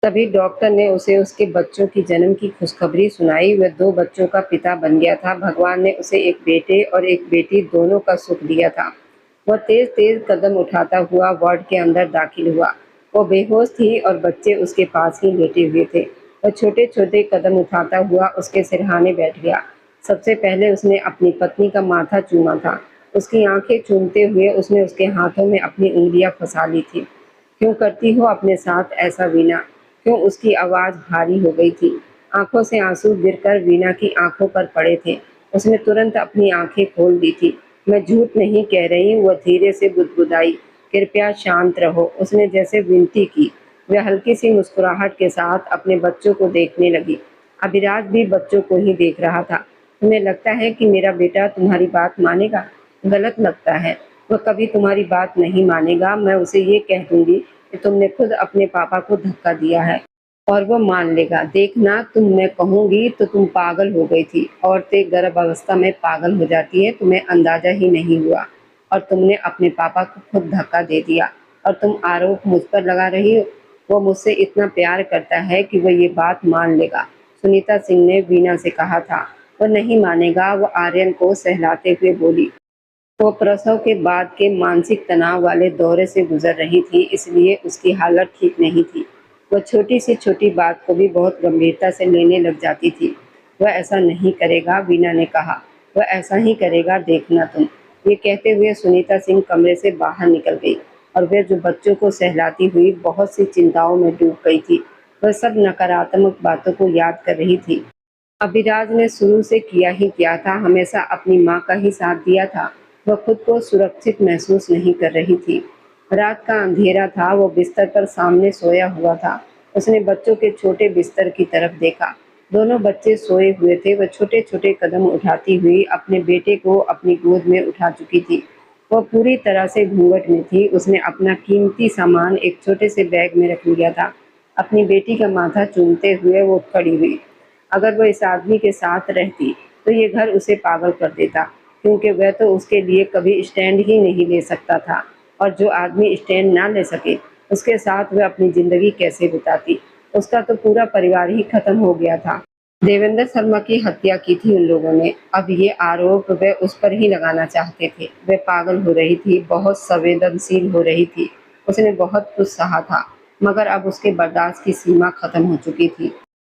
तभी डॉक्टर ने उसे उसके बच्चों की जन्म की खुशखबरी सुनाई। वह 2 बच्चों का पिता बन गया था। भगवान ने उसे एक बेटे और एक बेटी दोनों का सुख दिया था। वह तेज-तेज कदम उठाता हुआ वार्ड के अंदर दाखिल हुआ। वो बेहोश थी और बच्चे उसके पास ही लेटे हुए थे। वह छोटे-छोटे कदम उठाता हुआ उसके सिरहाने बैठ गया। सबसे पहले उसने अपनी पत्नी का माथा चूमा था। उसकी आंखें चूमते हुए उसने उसके हाथों में अपनी उंगलियां फंसा ली थी। क्यों करती हो अपने साथ ऐसा वीना? क्यों? उसकी आवाज़ भारी हो गई थी। आंखों से आंसू गिरकर वीना की आंखों पर पड़े थे। उसने तुरंत अपनी आंखें खोल दी थी। मैं झूठ नहीं कह रही हूँ, वह धीरे से बुदबुदाई। कृपया शांत रहो, उसने जैसे विनती की। वह हल्की सी मुस्कुराहट के साथ अपने बच्चों को देखने लगी। अभिराज भी बच्चों को ही देख रहा था। तुम्हें लगता है कि मेरा बेटा तुम्हारी बात मानेगा? गलत लगता है। वह कभी तुम्हारी बात नहीं मानेगा। मैं उसे ये कह दूंगी कि तुमने खुद अपने पापा को धक्का दिया है और वो मान लेगा। देखना, मैं कहूँगी तो तुम पागल हो गई थी। औरतें गर्भावस्था में पागल हो जाती है, तुम्हें अंदाजा ही नहीं हुआ। और तुमने अपने पापा को खुद धक्का दे दिया और तुम आरोप मुझ पर लगा रही हो। वो मुझसे इतना प्यार करता है कि वह ये बात मान लेगा, सुनीता सिंह ने वीना से कहा था। वह नहीं मानेगा, वो आर्यन को सहलाते हुए बोली। वो प्रसव के बाद के मानसिक तनाव वाले दौरे से गुजर रही थी, इसलिए उसकी हालत ठीक नहीं थी। वह छोटी से छोटी बात को भी बहुत गंभीरता से लेने लग जाती थी। वह ऐसा नहीं करेगा, वीना ने कहा। वह ऐसा ही करेगा, देखना तुम। ये कहते हुए सुनीता सिंह कमरे से बाहर निकल गई और वह जो बच्चों को सहलाती हुई बहुत सी चिंताओं में डूब गई थी। वह सब नकारात्मक बातों को याद कर रही थी। अभिराज ने शुरू से किया ही क्या था, हमेशा अपनी माँ का ही साथ दिया था। वह खुद को सुरक्षित महसूस नहीं कर रही थी। रात का अंधेरा था, वो बिस्तर पर सामने सोया हुआ था। उसने बच्चों के छोटे बिस्तर की तरफ देखा। दोनों बच्चे सोए हुए थे। वह छोटे-छोटे कदम उठाती हुई अपने बेटे को अपनी गोद में उठा चुकी थी। वह पूरी तरह से घूंघट में थी। उसने अपना कीमती सामान एक छोटे से बैग में रख लिया था। अपनी बेटी का माथा चूमते हुए वो खड़ी हुई। अगर वो इस आदमी के साथ रहती तो ये घर उसे पागल कर देता, क्योंकि वह तो उसके लिए कभी स्टैंड ही नहीं ले सकता था। और जो आदमी स्टैंड ना ले सके, उसके साथ वह अपनी जिंदगी कैसे बिताती? उसका तो पूरा परिवार ही खत्म हो गया था। देवेंद्र शर्मा की हत्या की थी उन लोगों ने। अब ये आरोप वे उस पर ही लगाना चाहते थे। वह पागल हो रही थी, बहुत संवेदनशील हो रही थी। उसने बहुत कुछ सहा था, मगर अब उसके बर्दाश्त की सीमा खत्म हो चुकी थी।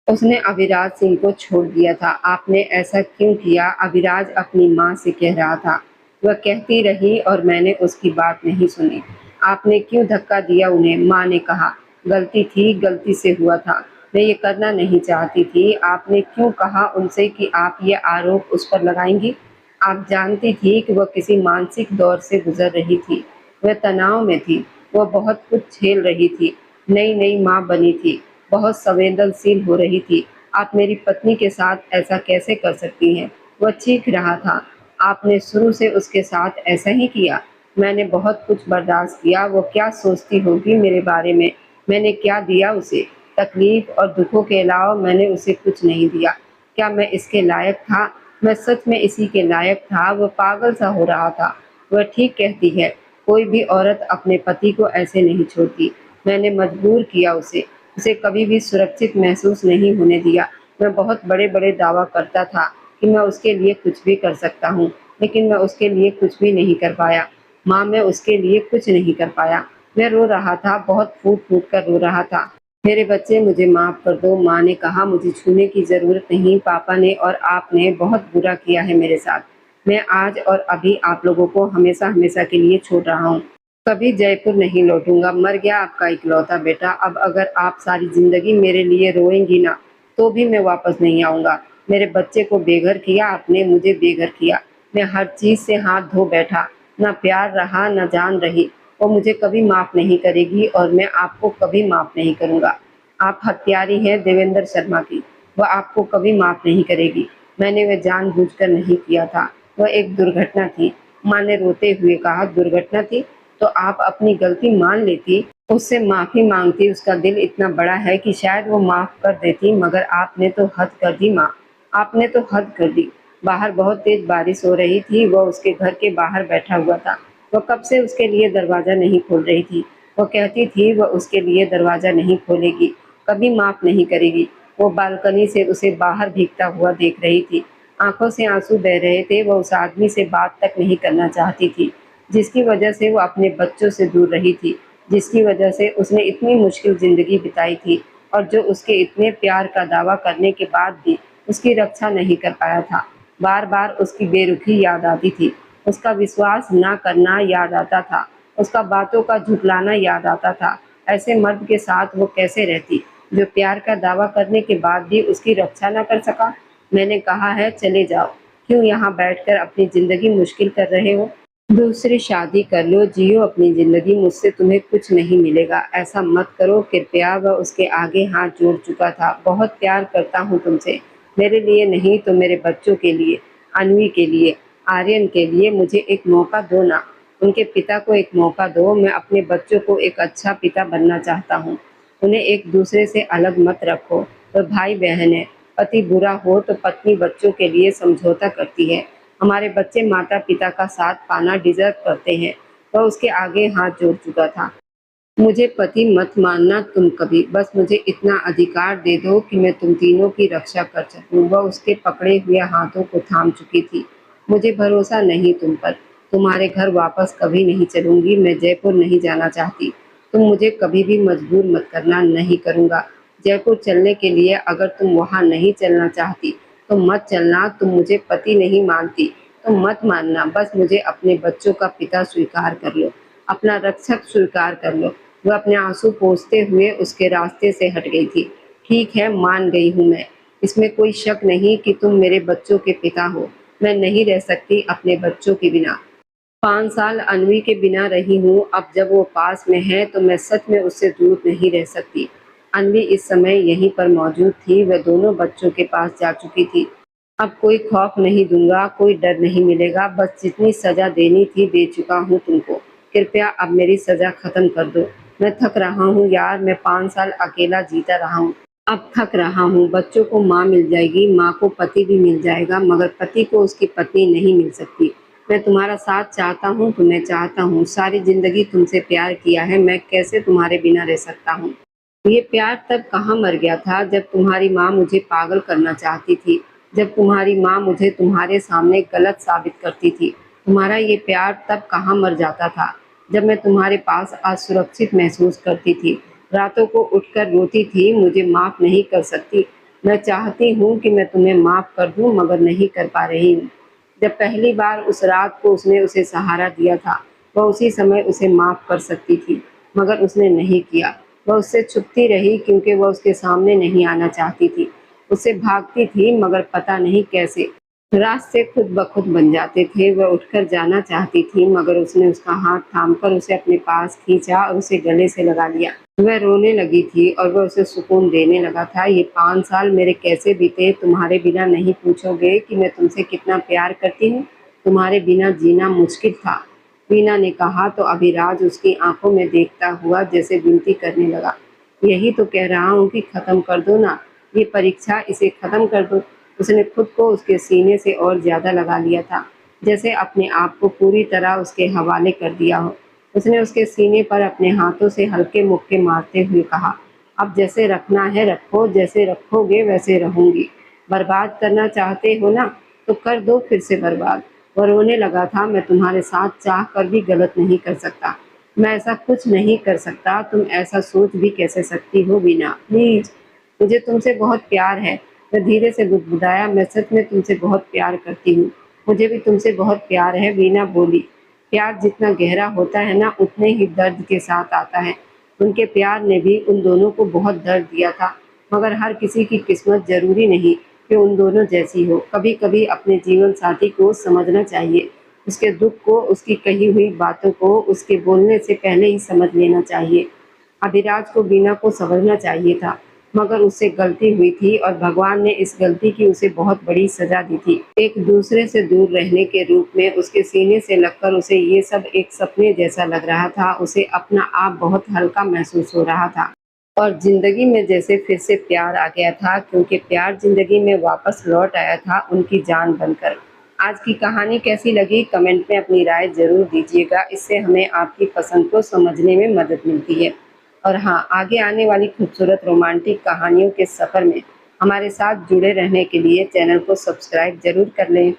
उसने अभिराज सिंह को छोड़ दिया था। आपने ऐसा क्यों किया? अभिराज अपनी माँ से कह रहा था। वह कहती रही और मैंने उसकी बात नहीं सुनी। आपने क्यों धक्का दिया उन्हें? माँ ने कहा। गलती थी, गलती से हुआ था। मैं ये करना नहीं चाहती थी। आपने क्यों कहा उनसे कि आप ये आरोप उस पर लगाएंगी? आप जानती थी कि वह किसी मानसिक दौर से गुजर रही थी। वह तनाव में थी। वह बहुत कुछ झेल रही थी। नई नई माँ बनी थी, बहुत संवेदनशील हो रही थी। आप मेरी पत्नी के साथ ऐसा कैसे कर सकती हैं? वह चीख रहा था। आपने शुरू से उसके साथ ऐसा ही किया? मैंने बहुत कुछ बर्दाश्त किया। वो क्या सोचती होगी मेरे बारे में? मैंने क्या दिया उसे? तकलीफ और दुखों के अलावा मैंने उसे कुछ नहीं दिया। क्या मैं इसके लायक था? मैं सच में इसी के लायक था। वह पागल सा हो रहा था। वह ठीक कहती है, कोई भी औरत अपने पति को ऐसे नहीं छोड़ती। मैंने मजबूर किया उसे। उसे कभी भी सुरक्षित महसूस नहीं होने दिया। मैं बहुत बड़े-बड़े दावा करता था कि मैं उसके लिए कुछ भी कर सकता हूँ, लेकिन मैं उसके लिए कुछ भी नहीं कर पाया। माँ, मैं उसके लिए कुछ नहीं कर पाया। मैं रो रहा था, बहुत फूट-फूट कर रो रहा था। मेरे बच्चे, मुझे माफ़ कर दो। माँ ने कहा, मुझे छूने की ज़रूरत नहीं। पापा ने और आपने बहुत बुरा किया है मेरे साथ। मैं आज और अभी आप लोगों को हमेशा-हमेशा के लिए छोड़ रहा हूँ। कभी जयपुर नहीं लौटूंगा। मर गया आपका इकलौता बेटा। अब अगर आप सारी जिंदगी मेरे लिए रोएंगी ना, तो भी मैं वापस नहीं आऊंगा। मेरे बच्चे को बेघर किया आपने, मुझे बेघर किया। मैं हर चीज से हाथ धो बैठा। ना प्यार रहा, ना जान रही। वो मुझे कभी माफ नहीं करेगी और मैं आपको कभी माफ नहीं करूंगा। आप हत्यारी हैं देवेंद्र शर्मा की। वह आपको कभी माफ नहीं करेगी। मैंने वह जानबूझकर नहीं किया था। वह एक दुर्घटना थी। माँ ने रोते हुए कहा, दुर्घटना थी तो आप अपनी गलती मान लेती, उससे माफी मांगती। उसका दिल इतना बड़ा है कि शायद वो माफ कर देती, मगर आपने तो हद कर दी माँ, आपने तो हद कर दी। बाहर बहुत तेज बारिश हो रही थी। वह उसके घर के बाहर बैठा हुआ था। वह कब से उसके लिए दरवाजा नहीं खोल रही थी। वो कहती थी वह उसके लिए दरवाजा नहीं खोलेगी, कभी माफ नहीं करेगी। वो बालकनी से उसे बाहर भीगता हुआ देख रही थी। आंखों से आंसू बह रहे थे। वह उस आदमी से बात तक नहीं करना चाहती थी, जिसकी वजह से वो अपने बच्चों से दूर रही थी, जिसकी वजह से उसने इतनी मुश्किल जिंदगी बिताई थी, और जो उसके इतने प्यार का दावा करने के बाद भी उसकी रक्षा नहीं कर पाया था। बार बार उसकी बेरुखी याद आती थी, उसका विश्वास ना करना याद आता था, उसका बातों का झुठलाना याद आता था। ऐसे मर्द के साथ वो कैसे रहती, जो प्यार का दावा करने के बाद भी उसकी रक्षा न कर सका। मैंने कहा है चले जाओ, क्यों यहाँ बैठकर अपनी जिंदगी मुश्किल कर रहे हो? दूसरी शादी कर लो, जियो अपनी जिंदगी, मुझसे तुम्हें कुछ नहीं मिलेगा, ऐसा मत करो कृपया। वह उसके आगे हाथ जोड़ चुका था। बहुत प्यार करता हूँ तुमसे, मेरे लिए नहीं तो मेरे बच्चों के लिए, अन्वी के लिए, आर्यन के लिए। मुझे एक मौका दो ना, उनके पिता को एक मौका दो। मैं अपने बच्चों को एक अच्छा पिता बनना चाहता हूँ। उन्हें एक दूसरे से अलग मत रखो। वह भाई बहन है। पति बुरा हो तो पत्नी बच्चों के लिए समझौता करती है। हमारे बच्चे माता पिता का साथ पाना डिजर्व करते हैं। वह उसके आगे हाथ जोड़ चुका था। मुझे पति मत मानना तुम कभी, बस मुझे इतना अधिकार दे दो कि मैं तुम तीनों की रक्षा कर सकूं। वह उसके पकड़े हुए हाथों को थाम चुकी थी। मुझे भरोसा नहीं तुम पर, तुम्हारे घर वापस कभी नहीं चलूंगी। मैं जयपुर नहीं जाना चाहती, तुम मुझे कभी भी मजबूर मत करना, नहीं करूंगा जयपुर चलने के लिए। अगर तुम वहां नहीं चलना चाहती तो मत चलना। तुम मुझे पति नहीं मानती तो मत मानना, बस मुझे अपने बच्चों का पिता स्वीकार कर लो, अपना रक्षक स्वीकार कर लो। वह अपने आंसू पोंछते हुए उसके रास्ते से हट गई थी। ठीक है, मान गई हूँ मैं, इसमें कोई शक नहीं कि तुम मेरे बच्चों के पिता हो। मैं नहीं रह सकती अपने बच्चों के बिना। 5 साल अन्वी के बिना रही हूँ, अब जब वो पास में है तो मैं सच में उससे दूर नहीं रह सकती। अन्वी इस समय यहीं पर मौजूद थी। वह दोनों बच्चों के पास जा चुकी थी। अब कोई खौफ नहीं दूंगा, कोई डर नहीं मिलेगा, बस जितनी सजा देनी थी दे चुका हूँ तुमको। कृपया अब मेरी सजा खत्म कर दो। मैं थक रहा हूँ यार, मैं 5 साल अकेला जीता रहा हूँ, अब थक रहा हूँ। बच्चों को माँ मिल जाएगी, माँ को पति भी मिल जाएगा, मगर पति को उसकी पत्नी नहीं मिल सकती। मैं तुम्हारा साथ चाहता हूँ, तुम्हें चाहता हूँ, सारी जिंदगी तुमसे प्यार किया है, मैं कैसे तुम्हारे बिना रह सकता हूँ। ये प्यार तब कहाँ मर गया था जब तुम्हारी माँ मुझे पागल करना चाहती थी, जब तुम्हारी माँ मुझे तुम्हारे सामने गलत साबित करती थी। तुम्हारा ये प्यार तब कहाँ मर जाता था जब मैं तुम्हारे पास असुरक्षित महसूस करती थी, रातों को उठकर रोती थी, मुझे माफ नहीं कर सकती। मैं चाहती हूँ कि मैं तुम्हें माफ कर दूँ, मगर नहीं कर पा रही हूँ। जब पहली बार उस रात को उसने उसे सहारा दिया था, वह उसी समय उसे माफ कर सकती थी, मगर उसने नहीं किया। वह उससे छुपती रही क्योंकि वह उसके सामने नहीं आना चाहती थी। उससे भागती थी, मगर पता नहीं कैसे रास्ते खुद ब खुद बन जाते थे। वह उठकर जाना चाहती थी, मगर उसने उसका हाथ थामकर उसे अपने पास खींचा और उसे गले से लगा लिया। वह रोने लगी थी और वह उसे सुकून देने लगा था। ये 5 साल मेरे कैसे बीते तुम्हारे बिना, नहीं पूछोगे कि मैं तुमसे कितना प्यार करती हूँ। तुम्हारे बिना जीना मुश्किल था, वीना ने कहा तो अभिराज उसकी आंखों में देखता हुआ जैसे विनती करने लगा। यही तो कह रहा हूँ कि खत्म कर दो ना ये परीक्षा, इसे खत्म कर दो। उसने खुद को उसके सीने से और ज्यादा लगा लिया था, जैसे अपने आप को पूरी तरह उसके हवाले कर दिया हो। उसने उसके सीने पर अपने हाथों से हल्के मुक्के मारते हुए कहा, अब जैसे रखना है रखो, जैसे रखोगे वैसे रहूंगी। बर्बाद करना चाहते हो ना, तो कर दो फिर से बर्बाद। वह रोने लगा था। मैं तुम्हारे साथ चाह कर भी गलत नहीं कर सकता, मैं ऐसा कुछ नहीं कर सकता। तुम ऐसा सोच भी कैसे सकती हो वीना, प्लीज, मुझे तुमसे बहुत प्यार है। मैं धीरे से बुदबुदाया, मैं सच में तुमसे बहुत प्यार करती हूँ। मुझे भी तुमसे बहुत प्यार है, वीना बोली। प्यार जितना गहरा होता है ना, उतने ही दर्द के साथ आता है। उनके प्यार ने भी उन दोनों को बहुत दर्द दिया था, मगर हर किसी की किस्मत जरूरी नहीं कि उन दोनों जैसी हो। कभी कभी अपने जीवन साथी को समझना चाहिए, उसके दुख को, उसकी कही हुई बातों को उसके बोलने से पहले ही समझ लेना चाहिए। अभिराज को वीना को समझना चाहिए था। मगर उससे गलती हुई थी और भगवान ने इस गलती की उसे बहुत बड़ी सजा दी थी। एक दूसरे से दूर रहने के रूप में उसके सीने से लगकर उसे ये सब एक सपने जैसा लग रहा था। उसे अपना आप बहुत हल्का महसूस हो रहा था और जिंदगी में जैसे फिर से प्यार आ गया था, क्योंकि प्यार जिंदगी में वापस लौट आया था उनकी जान बनकर। आज की कहानी कैसी लगी कमेंट में अपनी राय जरूर दीजिएगा। इससे हमें आपकी पसंद को समझने में मदद मिलती है। और हाँ, आगे आने वाली खूबसूरत रोमांटिक कहानियों के सफ़र में हमारे साथ जुड़े रहने के लिए चैनल को सब्सक्राइब जरूर कर लें।